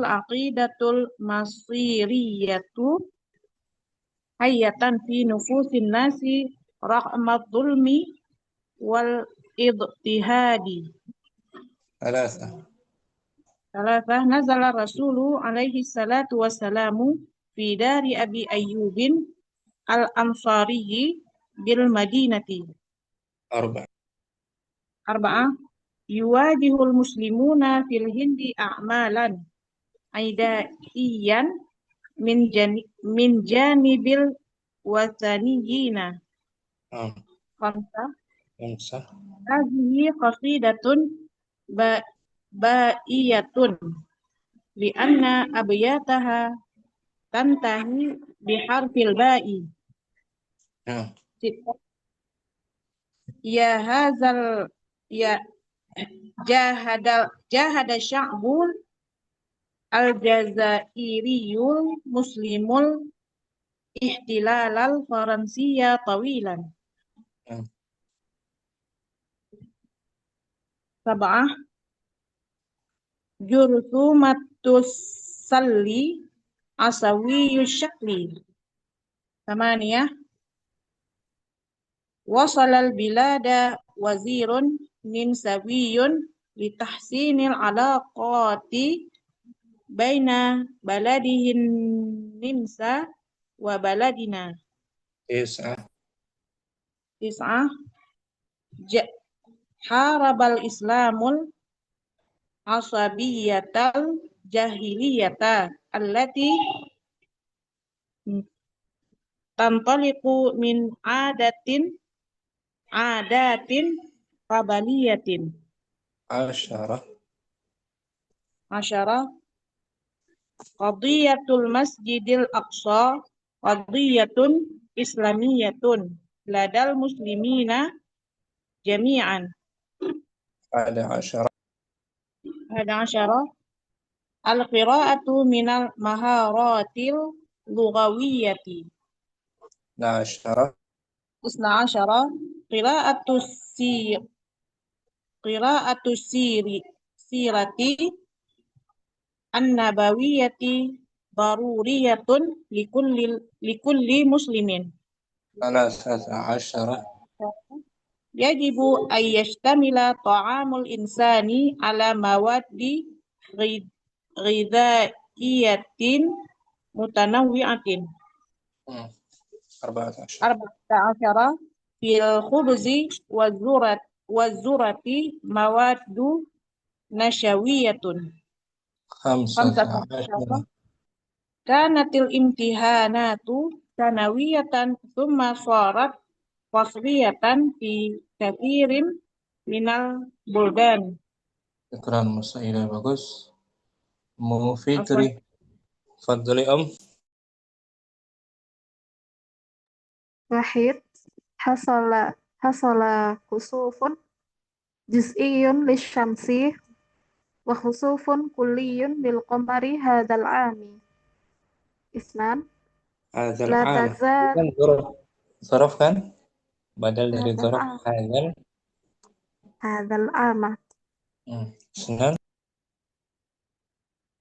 aqidatul masiriyatu hayatan fi nufusin nasi rahmat zulmi wal idtihadi. Salasah nazala rasulu alaihi salatu wassalamu fi dari Abi Ayyubin al-Ansariyi bil Madinati. Arba'ah yuwajihul muslimuna fil hindi a'malan aidaiyan min janibil wataniyina. Khamsa hadhihi qasidatun ba'iyatun li'anna abyataha tantahi biharfil ba'i. Ya hazal ya jahada sya'bul al-jazairiyul muslimul ihtilalal faransiya tawilan. Sab'ah jurthumatus salli asawiyus syakli. Tamaniyah wasalal bilada wazirun min sawiyun litahsinil alaqati baina baladihin nimsa wa baladina. Tis'ah harabal islamul asabiyatal jahiliyata allati tantaliqu min adatin qabaliyatin. Asyara qadiyatul masjidil aqsa qadiyatun islamiyatun ladal muslimina jami'an. Ada asyara al-qira'atu minal maharatil lughawiyati. Isna asyara qira'atu sirati an-nabawiyati daruriyatun likulli muslimin. Yajibu ayyashtamila ta'amul insani ala mawaddi ghidhaiyatin mutanawwi'atin. Arba'ata asyara fil khubzi wazurati mawaddu nasyawiyatun. Khamsata asyara kanatil imtihanatu sanawiyatan thumma sarat fasliyatan fi kathirin minal buldan. Ikran Musaidah bagus. Fikri. Fadli Wahid hasala kusufun juz'iyun lisyamsi wa khusufun kulliyun lil qamari hadzal 'ami. Isnan la tazal Zaraf kan? Badal dari zaraf hadzal 'ama.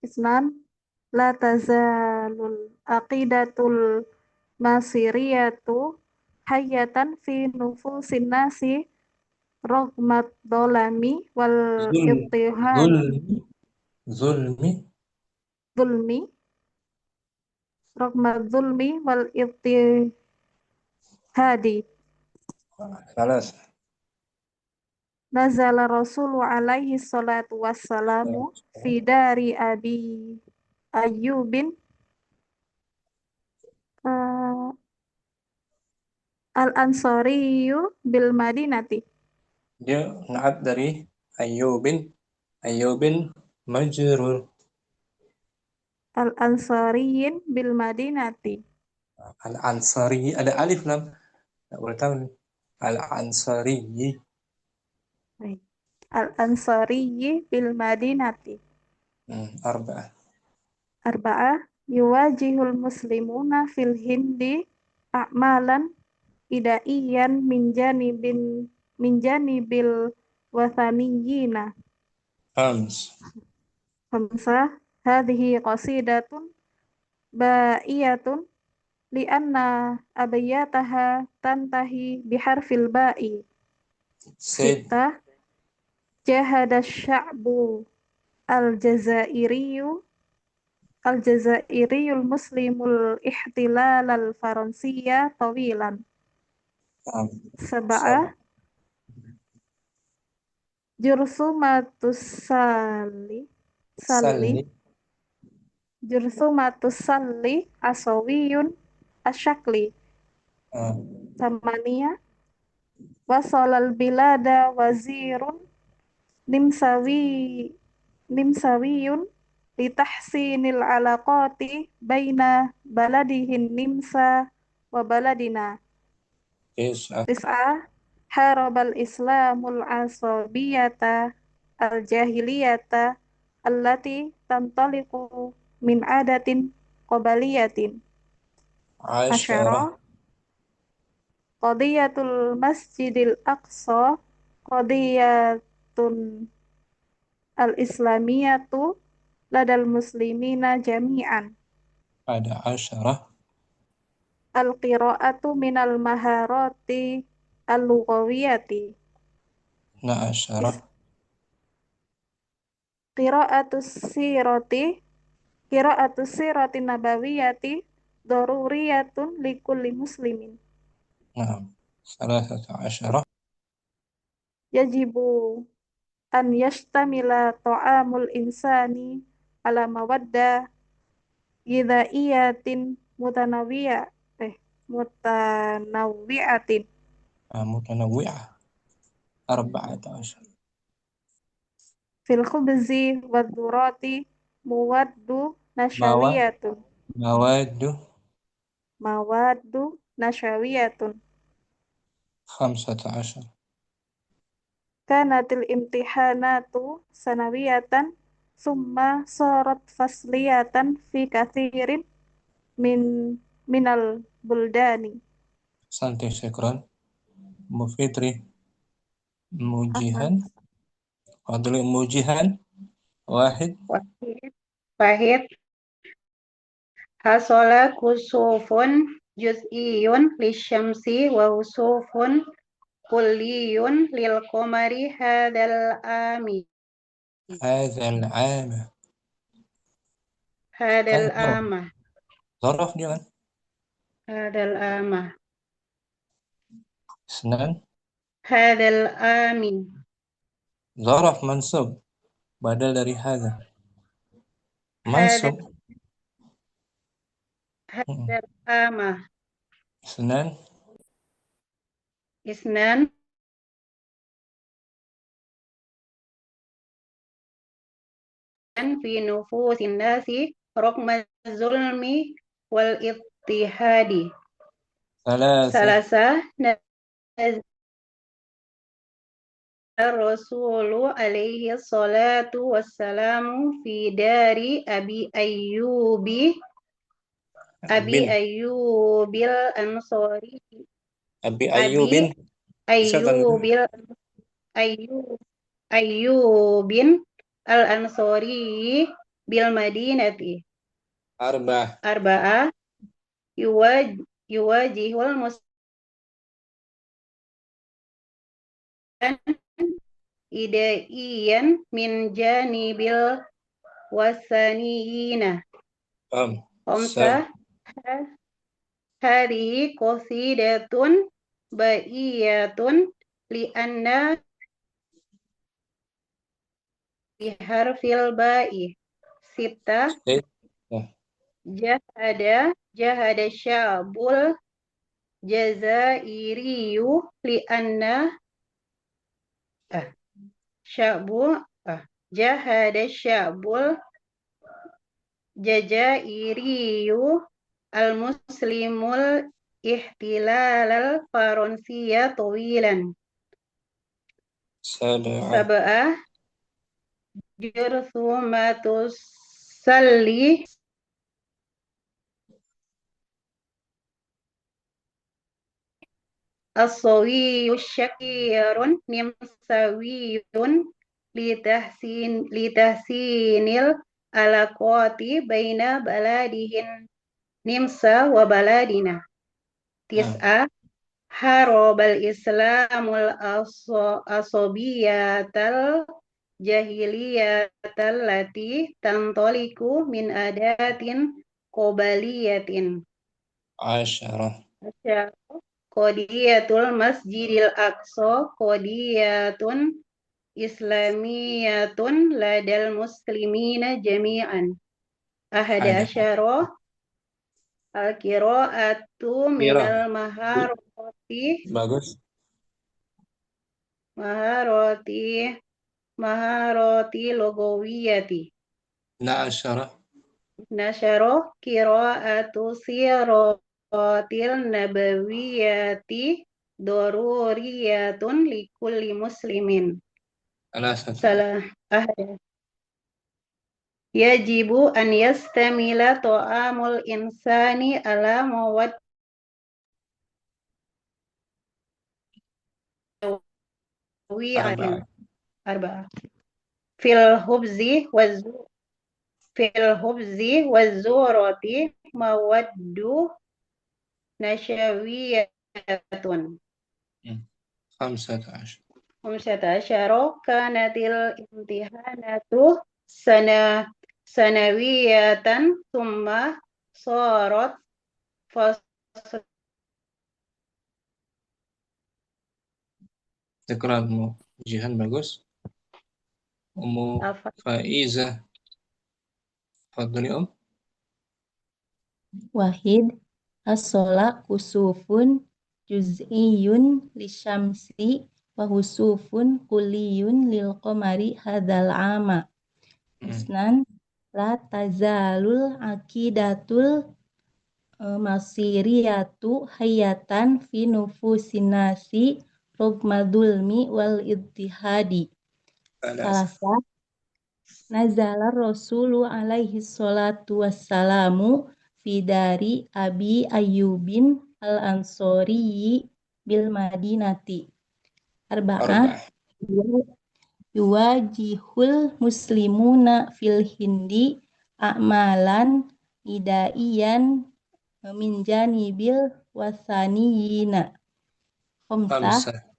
Isnan la tazalul aqidatul masiriyatu hayatan fi nufusin nasi ragmat dolami wal ibtihadi ragmat zulmi wal ibtihadi. nazala Rasulu alaihi salatu wassalamu fi dari Abi Ayyubin al-Ansariyu bil Madinati. Dia naat dari Ayyubin majrur. Al-Ansariyin bil Madinati. Al-Ansari ada alif lam. Tak boleh tahu nih. Al-Ansari. Baik. Al-Ansariyi bil Madinati. Arba'ah. Arba'ah yuwajihul muslimuna fil hindi a'malan idaiyan min janibil wathaniyina. Khamsah hadhihi qasidatun ba'iyatun li'anna abiyataha tantahi biharfil ba'i. Sita jahada sya'bu al-jazairiyul muslimul ihtilal al-faransiyya tawilan. Sab'ah jursumatus salli asawiyun asyakli. Tamania wasolal bilada wazirun nimsawiyun litahsinil alaqati baina baladihin nimsa wa baladina. Tis'ah harabal islamul asabiyata al-jahiliyata allati tantaliqu min adatin qabaliyatin. Asyara qadiyatul masjidil aqsa qadiyatun al-islamiyatu ladal muslimina jami'an. Ada asyarah. Al-qira'atu minal maharati al-lughawiyati. Asyarah. Qira'atus sirati nabawiyati daruriyatun likulli muslimin. Salasata asyarah. Yajibu an yashtamila ta'amul insani ala mawadda ghidhaiyatin mutanawwi'atin. Mutanawwi'ah. Arba'ata asyarah. Fil khubzi wadh-dhurati mawaddu nasyawiyatun. Khamsata asyarah. Kanatil imtihanatu sanawiyatan summa sarat fasliyatan fi kathirin minal buldani. Santai syukran. Mufidri mujihan. Fadli mujihan. Wahid. Hasola kusufun juz'iyun lisyamsi wa husufun kulliyun lil qamari hadal ami. Hadal ama. Zaraf dia kan? Hadal ama. Isnan. Hadal amin. Zaraf mansub. Badal dari hadha. Mansub. Hadal ama. Isnan. Fi nufusin nasi raqma zulmi wal ittihadi. Salasa Rasulu alaihi salatu wassalamu fi dari Abi Ayyubil Ansari. Ayyubin al-Ansari bil Madinati. Arba'ah yuwajihul muslimin idaiyan min janibil wasaniyina. Khamsah hadhihi qasidatun ba'iyatun li'anna biharfil ba'i. Sita jahada sya'bul jazairiyu li'anna jahada sya'bul jazairiyu al-muslimul ihtilalal faransiya tawilan. Sab'ah jurthumatus salli as-sawiyyu syakirun nimsawiyun litahsinil alaqati baina baladihin nimsa wa baladina. Tis'ah harobal islamul asobiyatal jahiliyatal lati tantoliku min adatin qobaliyatin. Asyarah. Qodiyatul masjidil aqsa qodiyatun islamiyatun ladal muslimina jami'an. Ahada asyara al-qira'atu minal maharoti. Bagus. Maharoti logowiyati. Na'asyarah. Qira'atu siratil nabawiyati daruriyatun likulli muslimin. Salah ahada. Yajibu an yastamila ta'amul insani ala mawad arba'ah. Fil hubzi waz-zurati mawaddu nasyawiyatun. 15 kanatil imtihanatu sanawiyatan thumma sarat Tekrarmu Jihan bagus. Ummu Faizah. Fadli Wahid as-shola kusufun juz'iyun lisyamsi wa husufun kulliyun lil qamari hadzal ama. Isnan la tazalul aqidatul masiriyatu hayatan fi nufusin nasi rugmadulmi wal ittihadi. Salasa nazala rasulu alaihi salatu wassalamu fi dari Abi Ayyubin al-Ansori bil Madinati. Arba'ah yuwajihul muslimuna fil hindi a'malan idaiyan min janibil wasaniyina. Khamsah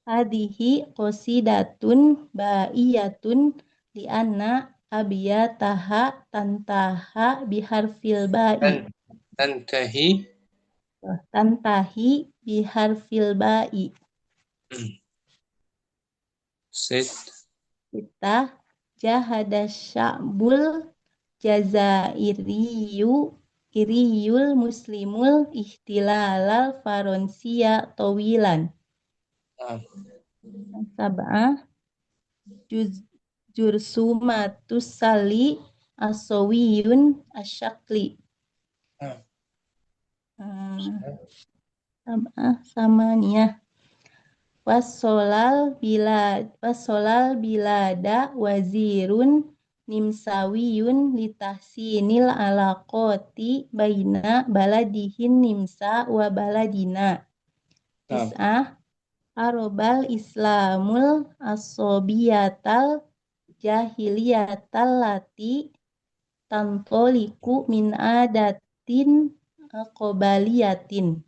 hadhihi qasidatun ba'iyatun li'anna abiyataha tantaha biharfil ba'i. Tantahi biharfil ba'i. Sita jahada sya'bul jazairiyul muslimul ihtilalal faransiya tawilan. Sab'ah jursumatus sali asawiyun asyakli. Sab'ah samaniyah wasolal bilada wazirun nimsawiyun litahsinil alaqoti baina baladihin nimsa wa baladina. Tis'ah arobal islamul asobiyatal jahiliyatal lati tantoliku min adatin qobaliyatin.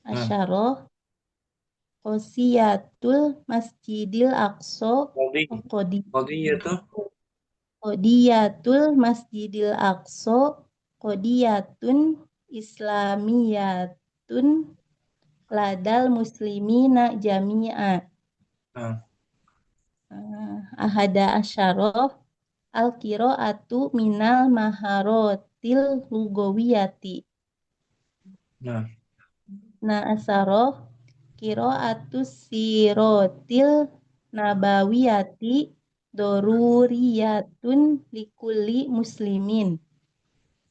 Asyarah qosiyatul masjidil aqsa qodiyatul masjidil aqsa qodiyatun islamiyatun ladal muslimina jami'a. ahada asyarah al-qiraatu minal maharotil lugawiyati. Nah, Asarah qiraatus sirotil nabawiyati doruriyatun likulli muslimin.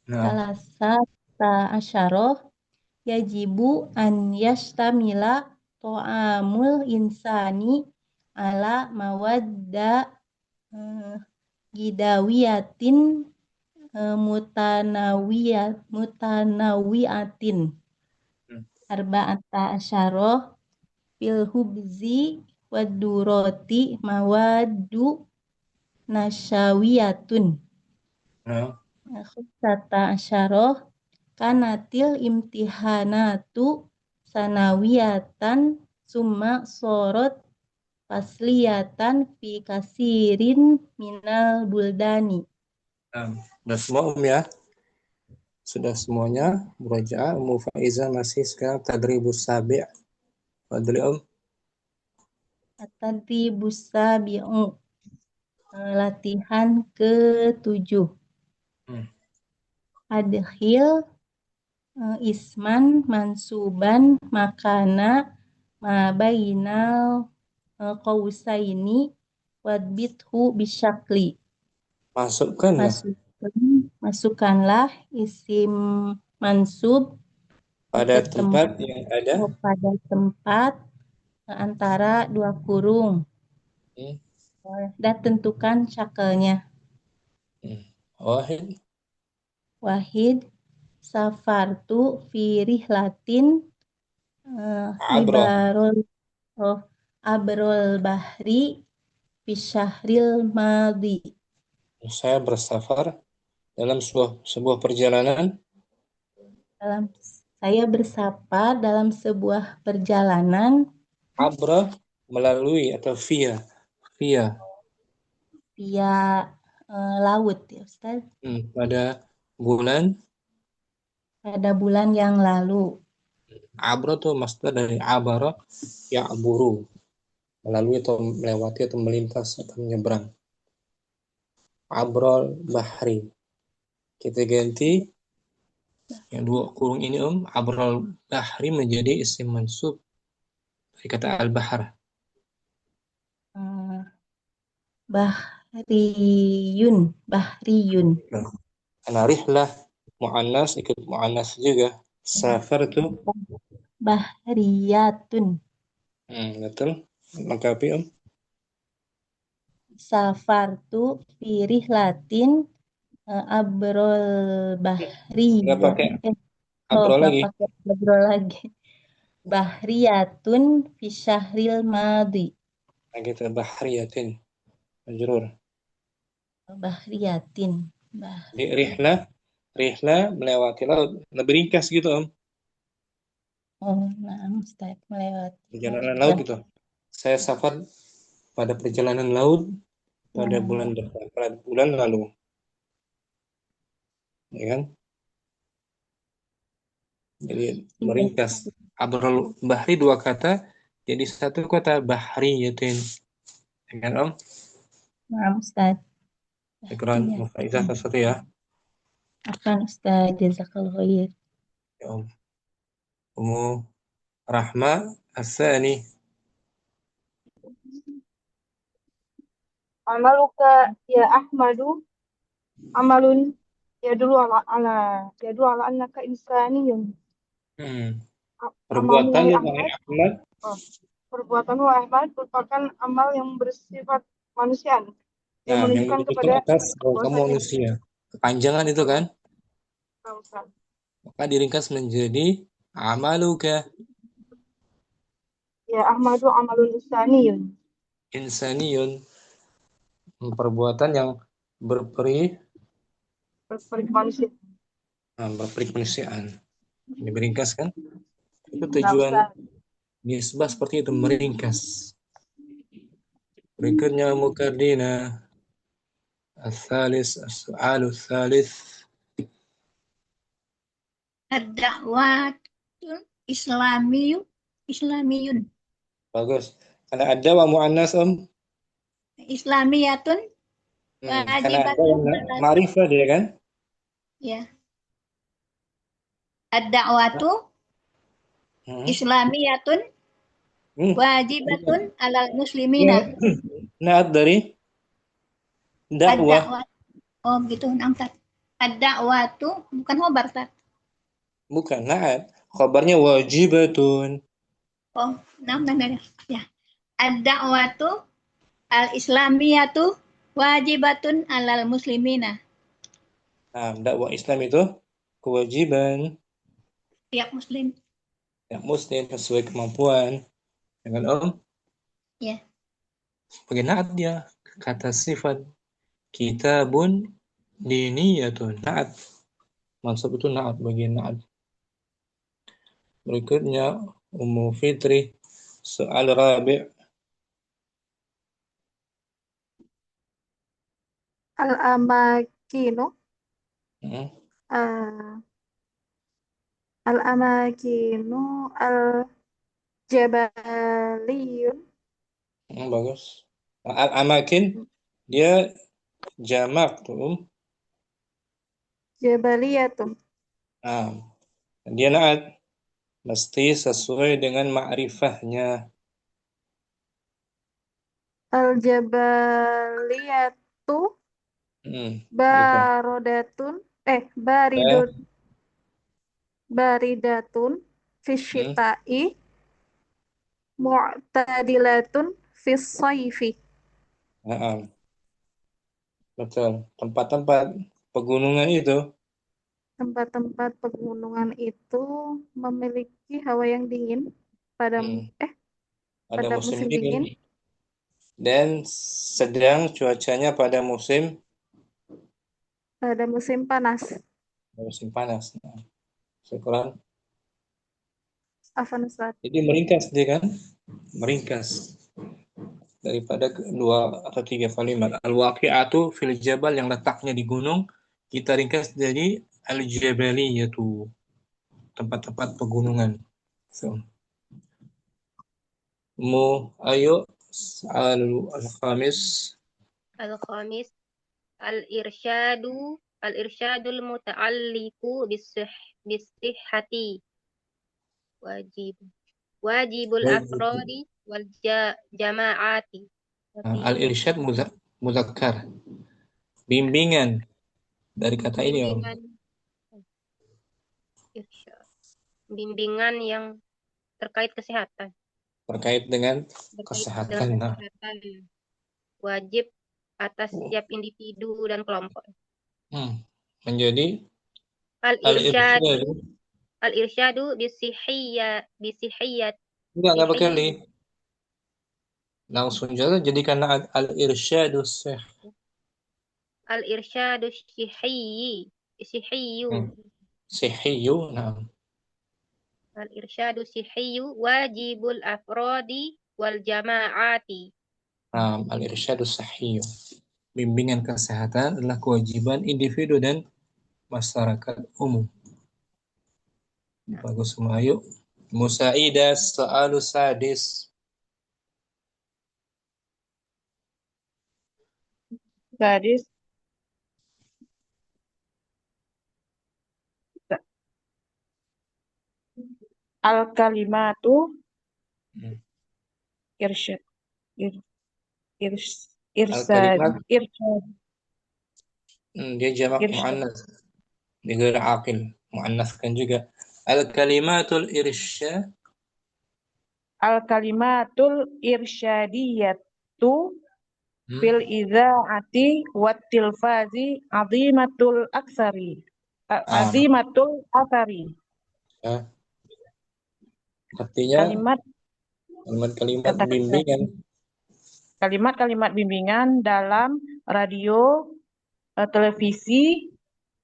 nah, Salasata asyarah yajibu an yastamila to'amul insani ala mawadda gidawiyatin mutanawiyatin arba'ata asyarah fil hubzi waduroti mawaddu nasyawiyatun. nah, Khamsata asyarah kanatil imtihanatu sanawiyatan summa sorot fasliyatan fi kasirin minal buldani. nah. Sudah semua ya? Sudah semuanya murajaah. Faizah masih sekarang tadribus sabi'. Fadli At-tadribus sabi'u, latihan ke-7. Adkhil isman mansuban makana mabainal qausaini wadbithu bisyakli. Masukkanlah isim mansub pada tempat yang ada pada tempat antara dua kurung. Dan tentukan syakelnya. Wahid safartu fi rihlatin abrol bahri fi syahril madhi. Saya bersafar dalam sebuah perjalanan. Saya bersafar dalam sebuah perjalanan. Abra melalui atau via laut ya Ustaz. Pada bulan yang lalu. Abra itu maksudnya dari abara ya'buru, melalui atau melewati atau melintas atau menyeberang. Abrol bahri. Kita ganti yang dua kurung ini abrol bahri menjadi isim mansub dari kata al-bahar. Bahriyun. Karena rihlah mu'annas ikut mu'annas juga. Safar itu bahriyatun. Betul. Lengkapi Safartu fi rihlatin abrol bahri. Nggak pakai abrol lagi. Pakai abrol lagi. Bahriyatun fi syahril madhi. Nah gitu, bahriyatin. Majrur. Bahriyatin. Di rihlah melewati laut. Lebih ringkas gitu Ustaz, melewati perjalanan laut gitu. Saya safar pada perjalanan laut pada bulan lalu. Ya kan? Jadi meringkas. Abrol bahri dua kata jadi satu kata bahriyatin. Ya kan Ustaz. Ikran Mufaizah sesuatu ya. Akan Ustaz, jazakallahu khair. Ya Rahma As-Sani. Amaluka ya Ahmadu amalun yadullu ala annaka insaniyun. Perbuatan Ahmad. Perbuatan Ahmad merupakan amal yang bersifat manusiaan. Yang menunjukkan kepada atas bahwa kamu manusia. Kepanjangan itu kan? Maka diringkas menjadi amaluka. Ya Ahmadu amalun insaniyun. Perbuatan yang berperi manusia. Berperi manusiaan. Ini meringkas kan? Itu tujuan nisbah seperti itu, meringkas. Berikutnya mukardina. As-soalu tsalits. Ad-da'watul islamiyun. Bagus. Ada wa mu'annas Islamiyatun Karena ada wajibatun yang ala ma'rifah dia kan? ya. Ad-da'watu Hmm. Islamiyatun Hmm. wajibatun alal Ya. muslimina. Naat dari dakwah. Ad-da'wat. Oh, begitu angkat. Ad-da'watu bukan khobar, Tat. Bukan naat. Khabarnya wajibatun. Oh, nah. Ya. Ad-da'watu al-islamiyatu wajibatun alal muslimina. Nah, dakwah Islam itu kewajiban Tiap muslim. yang muslim sesuai kemampuan. Ya kan, Om? Ya. Sebagai naat dia. Kata sifat kitabun diniyatun. Naat. Mansub itu naat, bagian naat. Berikutnya Ummu Fitri, soal rabi'. Al-amakinu Hmm. al-amakinu al-jabaliyun Bagus. Al-amakin dia jamak tuh. jabaliyatun Nah, dia naat mesti sesuai dengan ma'rifahnya. al-jabaliyatu Ma'rifah. baridatun fisyita'i mu'tadilatun fis-sayfi. Nah, betul. Tempat-tempat pegunungan itu Tempat-tempat pegunungan itu memiliki hawa yang dingin pada pada musim musim dingin dingin dan sedang cuacanya pada musim panas. panas. Nah, syukuran. Afwan Ustaz. Jadi meringkas dia kan? Meringkas daripada dua atau tiga kalimat. Al-waqi'atu fil jabal yang letaknya di gunung, kita ringkas jadi al-jabaliyatu, tempat-tempat pegunungan. So. Ayo al-khamis. Al-khamis al-irsyadul muta'alliqu bisihhati wajibul afrodi wal jama'ati. Al-irsyad muzakkar. Bimbingan dari kata ini, Om. Bimbingan yang terkait kesehatan. Terkait dengan kesehatan. Wajib atas setiap individu dan kelompok. Menjadi al-irsyadu bisihiyat. Enggak pakai li. Langsung saja jadikan al-irsyadu sih. Al-irsyadu sihiyyu. Sihiyyu, nah. Al-irsyadu sihiyyu wajibul afrodi wal jama'ati. Nah, al-irsyadu sihiyyu. Bimbingan kesehatan adalah kewajiban individu dan masyarakat umum. Bagus semua, yuk. Musaidah soalu sadis. Al-kalimatu irsyad. Al-kalimat Irsyad. dia jamak muannas. Dia ghair aqil, muannaskan juga. Al-kalimatul irsyad. Al-kalimatul irsyadiyatu fil idza'ati wat tilfazi azimatul aksari. Azimatul athari. Artinya kalimat-kalimat bimbingan. Kalimat-kalimat bimbingan dalam radio, televisi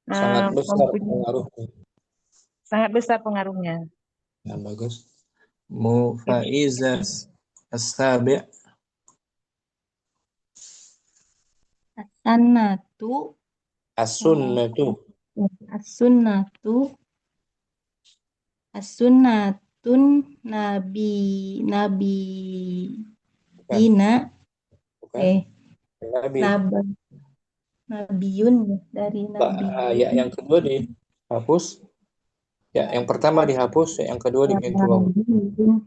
sangat besar pengaruhnya. Sangat besar pengaruhnya. Nah, bagus. Mufaizas as-sabi'. As-sunnatu. As-sunnatu. As-sunnatun nabi dina. Nabi. Nabiun dari Ya, yang kedua dihapus. Ya, yang pertama dihapus, yang kedua diganti waw. Nabawiyun.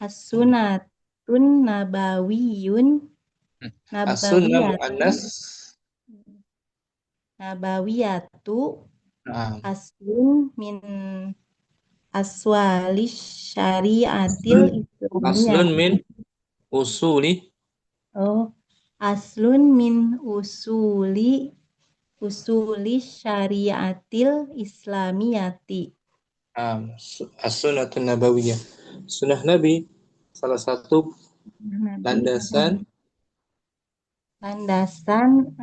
As-sunatun nabawiyun. As-sunnah mu'annas. Nabawiyatu Nah, aslun min aswalis syariatil islamiyah. aslun min usuli. Oh, aslun min usuli syariatil islamiyati. As-sunnatun nabawiyah. Sunnah Nabi salah satu landasan Landasan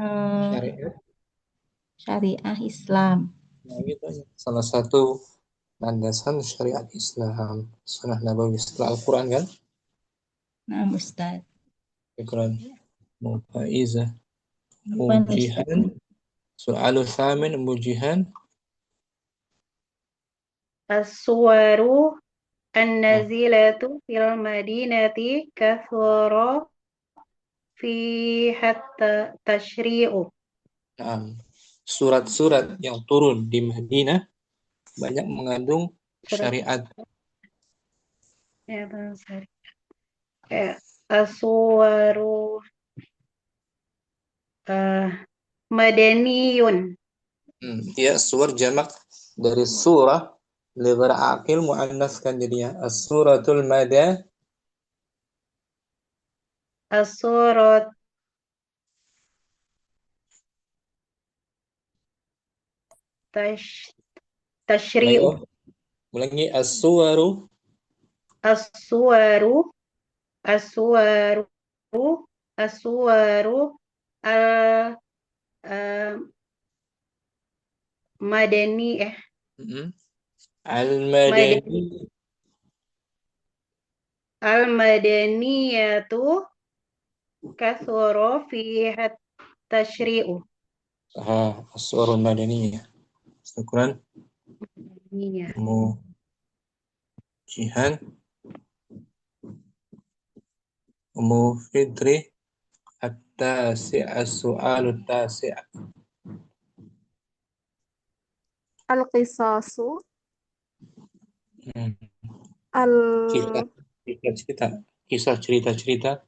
syariah Islam. Nah, gitu aja. Salah satu landasan syariat Islam. Sunnah Nabawi setelah Al-Quran kan? Nah, Ustaz. Al-Quran. Mufaizah. Mujihan. Soalul thamin mujihan. As-suwaru an-nazilatu fil madinati kathura fi hatta tashri'u. Nah, surat-surat yang turun di Madinah banyak mengandung syariat. Ya, Bang, sorry. Kayak as-suwaru madaniyun. Dia suar jamak dari surah ligar akil muannas kan jadinya as-suratul madah. As-surat tashri'u. Ulangi as-suwaru As-suwaru as-suwaru as-suwaru al madani al-madani al-madaniyatu kathura fiha tashri'u. as-suwarul madaniyah. Syukran. Mujihan. Fitri at-tasi' as-su'alut tasi'. Al-qisasu. Kisah cerita-cerita.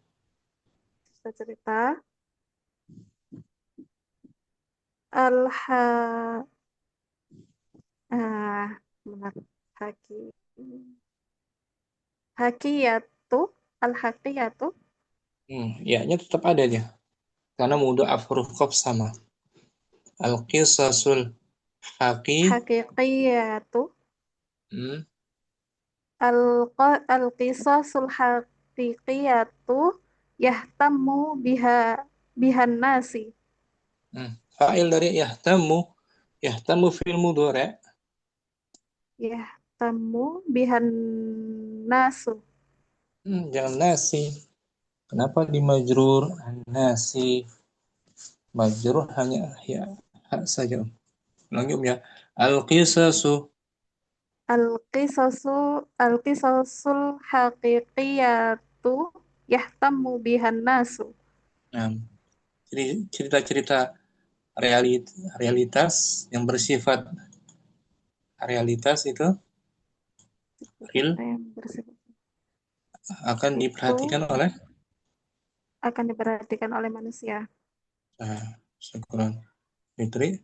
Al-haqiyatu. Ya-nya tetap ada dia. Karena mudha'af huruf qaf sama. Al-qisasul Haqiqiyatu. Al-qisasul haqiqiyatu yahtammu bihan nasi. Fa'il dari yahtammu fil mudhari'. Yahtammu bihan nasu. Jangan nasi. Kenapa di majrur nasi? Majrur hanya ya hak saja. Ulangi ya. Al-qisasul haqiqiyatu yahtammu bihan nasu. Jadi cerita-cerita realitas yang bersifat realitas itu real akan diperhatikan oleh manusia. Syukuran. Fitri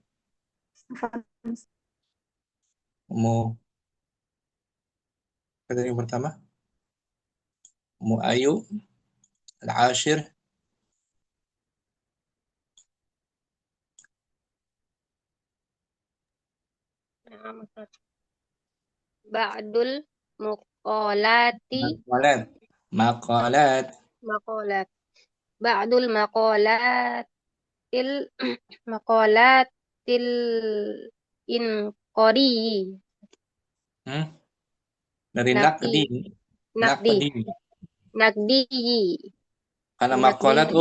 mau kata yang pertama Ayu al-ashir. Ba'dul muqalati Maqalat. Ba'dul maqalatil inqari. Dari Naqdi. Karena maqalat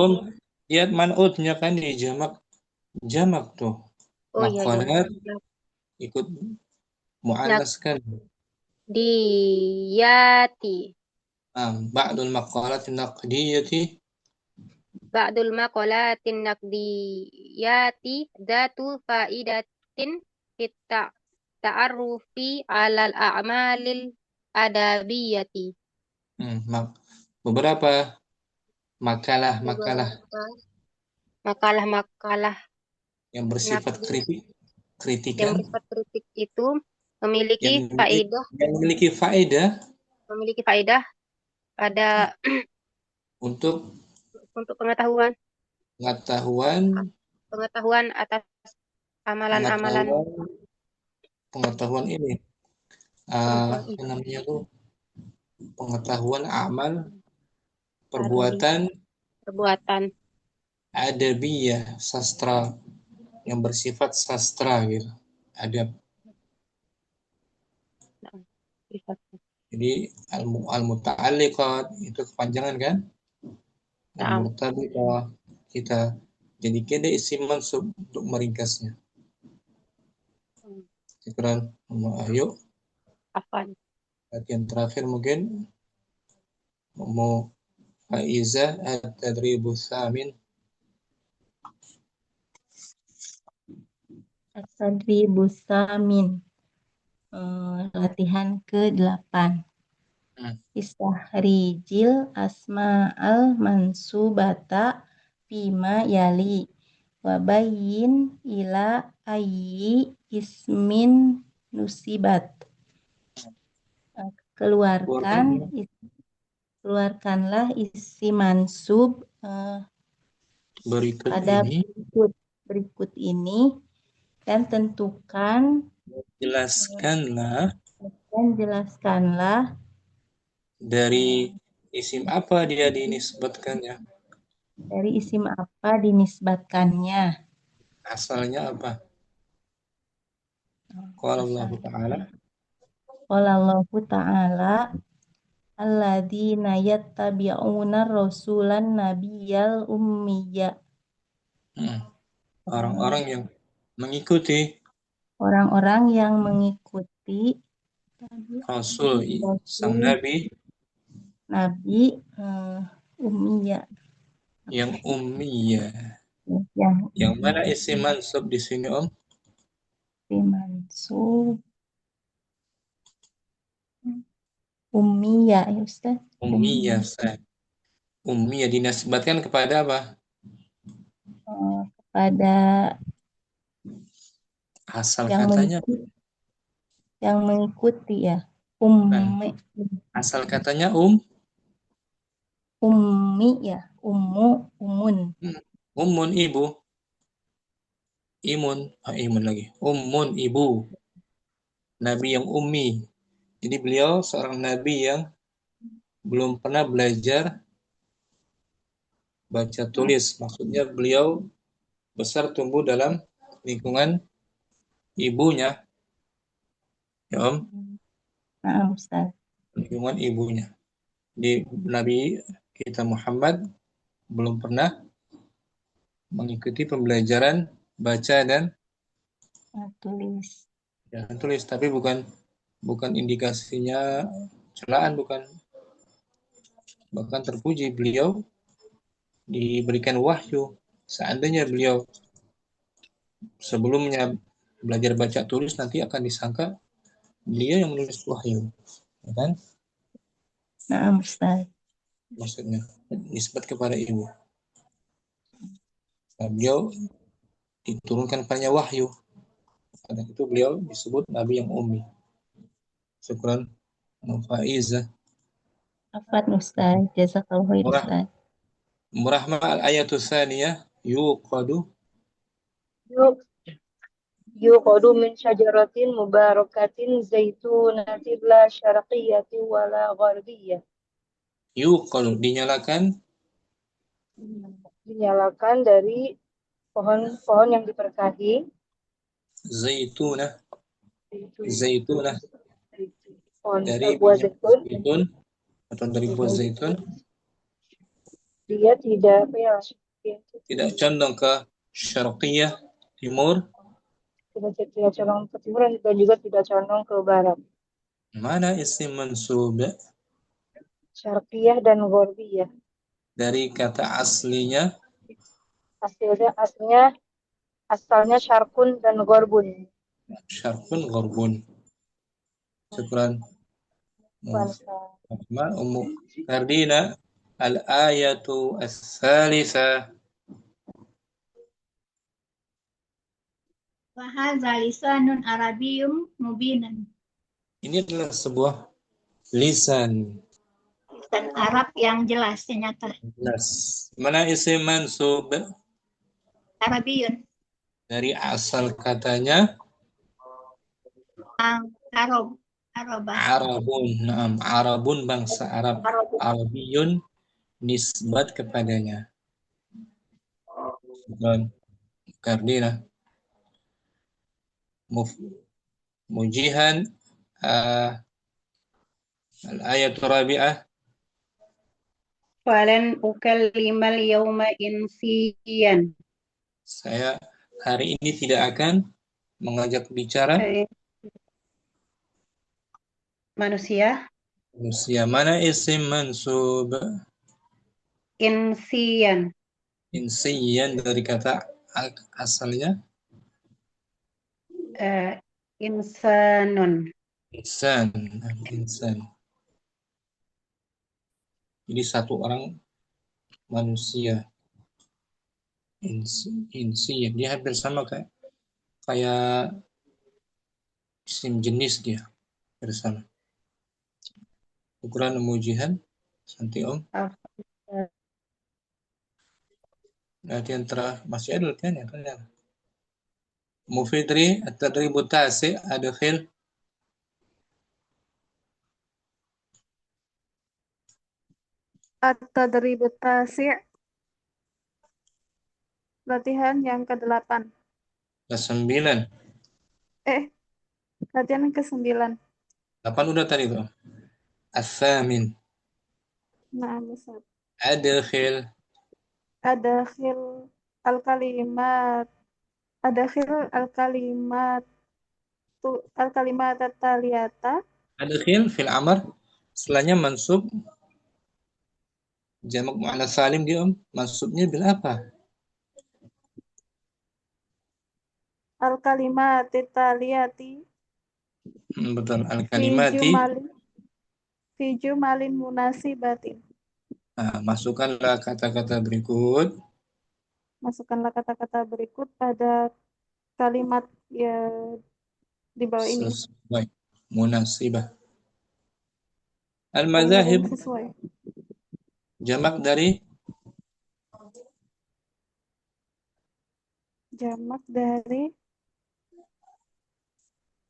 lihat man'utnya kan di jamak tuh. Maqalat ikut mu'annas kan. Diyati. Ba'dul maqalat naqdiyati. ba'dul maqalatin naqdiyati dzatu faidatin fit ta'arrufi 'alal a'malil adabiyati. Beberapa makalah-makalah Makalah-makalah yang bersifat naqdi yang kritikan bersifat kritik itu memiliki faedah pada untuk untuk pengetahuan atas amalan-amalan pengetahuan ini apa namanya tuh, pengetahuan amal perbuatan adabiyah, sastra yang bersifat sastra gitu, adab. Jadi al-muta'alliqat itu kepanjangan kan? Al-murtabiqah kita jadikan dia isim mansub untuk meringkasnya. Sekarang ayo latihan terakhir mungkin mau Faiza at-tadribus tsamin. At-tadribus tsamin. Latihan ke-8. Istahrijil asma'al mansubata bima yali wabayyin ila ayyi ismin nusibat. Keluarkanlah isi mansub berikut ini dan tentukan jelaskanlah dari isim apa dia dinisbatkannya. Dari isim apa dinisbatkannya. Asalnya apa? Qala Allahu Ta'ala alladzina yattabi'una rasulan nabiyyal ummiyya. Orang-orang yang mengikuti Rasul sang Nabi ummiyya. Yang ummiyya. Yang mana isim mansub di sini, Om? Isim mansub ummiyya, ya Ustaz. Ummiyya. Ummiyya dinisbatkan kepada apa? Kepada asal katanya yang mengikuti ya. Ummi. Asal katanya ummi ya. Umun. Umun ibu. Imun lagi. Ummun ibu. Nabi yang ummi. Jadi beliau seorang nabi yang belum pernah belajar baca tulis. Maksudnya beliau besar tumbuh dalam lingkungan ibunya. Ya, Om? Nah, Ustaz. Lingkungan ibunya. Di Nabi kita Muhammad belum pernah mengikuti pembelajaran baca dan tulis. Ya, tulis, tapi bukan indikasinya celaan, bukan. Bahkan terpuji beliau diberikan wahyu. Seandainya beliau sebelumnya belajar baca tulis, nanti akan disangka beliau yang menulis wahyu, ya kan? Nah, Ustaz. Maksudnya nisbat kepada ibu. Nah, beliau diturunkan padanya wahyu. Karena itu beliau disebut Nabi yang ummi. Syukran Faiza. Afwan Ustaz, jazakallahu khair Ustaz. Murahma al-ayatu tsaniyah yuqadu min syajaratin mubarakatin zaitunatin la syarqiyatin wala gharbiyah. Yuqadu dinyalakan dari pohon yang diberkahi. Zaitunah dari buah zaitun atau dari buah zaitun. Dia tidak condong ke syarqiyah timur. Tidak condong ke timur dan juga tidak condong ke barat. Mana isim mansub? Syarqiyah dan gharbiyah. Dari kata aslinya Asalnya syarkun dan gorbun. Syarqun gharbun. Syukran. Ummu Fardina al-ayatu as-salisa. Wahadza lisanun arabiyyum mubinan. Ini adalah sebuah lisan Lisan Arab yang jelas, yang nyata. jelas. Mana isim mansub? Arabiyyun. Dari asal katanya Arab. Arabah. Arabun. Naam, Arabun bangsa Arab. Arabiyun nisbat kepadanya. Syukran. Kardina. Mujihan al-ayat rabi'ah. Falan ukallimal yawma insiyan. Saya hari ini tidak akan mengajak bicara Manusia. manusia. Mana isim mansub? Insiyan. Insiyan dari kata asalnya Insanun. insan. Insan. Jadi satu orang manusia. Insiyan. Dia hampir sama kayak isim jenis dia bersama. Ukuran mujihan. Santi Om. Latihan masih ada latihan ya kan? Mufidri at-tadribu tasi adkhil At-tadrib tasi' latihan yang ke-8. ke-9. Latihan yang ke-9. 8 udah tadi tuh. As-samin. Nah, Ustaz. Adkhil Adakhil al-kalimat al-kalimat at-taliyata. Adkhil fil amr. Setelahnya mansub. Jamak mu'anats salim dia Om. Mansubnya bil apa? Al-kalimat at-taliyati. Betul. Al-kalimati. Fi jumalin munasibatin. Nah, masukkanlah kata-kata berikut. Masukkanlah kata-kata berikut pada kalimat ya di bawah ini. Sesuai. Munasibah. Kalimat Al-mazahib. yang sesuai. Jamak dari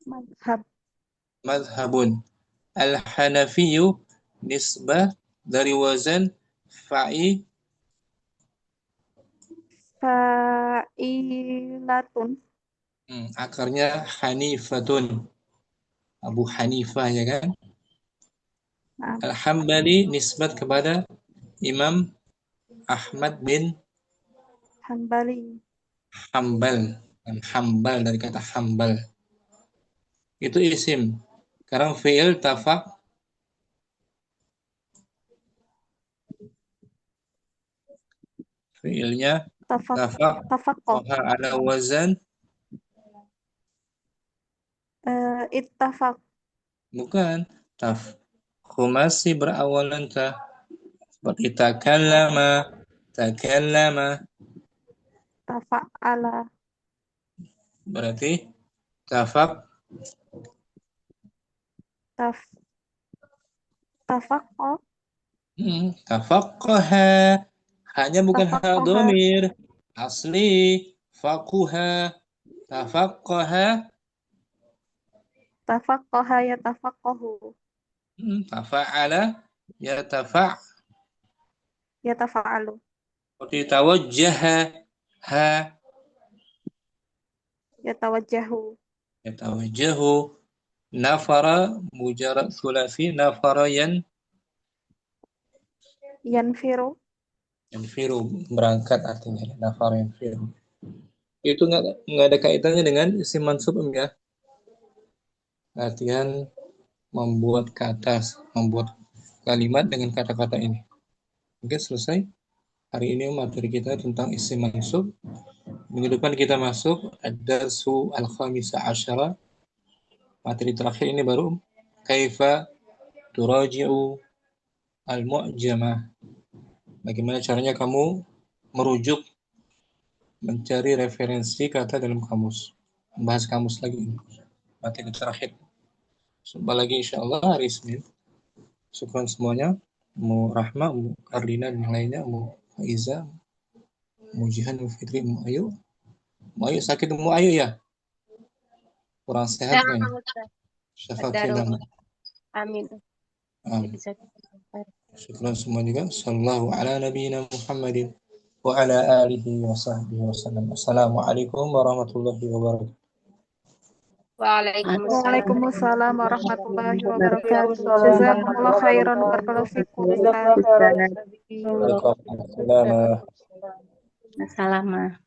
madhab. Madhabun. Al-hanafiyu nisbah dari wazan Fa'ilatun. Akarnya hanifatun. Abu Hanifah ya kan? Nah. Al-Hambali nisbat kepada Imam Ahmad bin Hambali. Hambal. Hambal dari kata hambal. Itu isim. Sekarang fi'il tafaq. Fi'ilnya tafaq ala wazan ittafaq. Bukan. Khumasi berawalan ta. Seperti takallama. Tafa'ala. Berarti tafaq. Tafaqqa. Tafaqqaha. Hanya bukan ha dhamir. Asli faquha. Tafaqqaha. Tafaqqaha yatafaqqahu. Tafa'ala yatafa'alu. Seperti tawajjaha ha yatawajjahu. Nafara mujarrad sulasi. Nafara yanfiru berangkat artinya. Nafara yanfiru. Itu nggak ada kaitannya dengan isim mansub ya. Latihan membuat kalimat dengan kata-kata ini. Oke, selesai. Hari ini materi kita tentang isim mansub. Minggu depan kita masuk ad-darsu al-khamisa asyara. Materi terakhir ini baru kaifa turaji'u al-mu'jamah. Bagaimana caranya kamu merujuk, mencari referensi kata dalam kamus. Membahas kamus lagi. Materi terakhir. Jumpa lagi insyaallah hari Senin. Syukran semuanya. Mu Rahma, Mu Karlina dan yang lainnya, Mu Faiza, Mu Jihan, Mu Fitri, Mu Ayu. Mu Ayu sakit, Mu Ayu ya? Kurang sehat kan? Syafa Darum. khairan. Amin. Bisa. Syukran semua juga. Sallallahu ala nabiyyina Muhammadin wa ala alihi wa sahbihi wa sallam. Assalamualaikum warahmatullahi wabarakatuh. Waalaikumsalam. Waalaikumsalam warahmatullahi wabarakatuh. Jazakumullah khairan, barakallahu fikum, Ustaz. Waalaikumsalam. Assalamualaikum.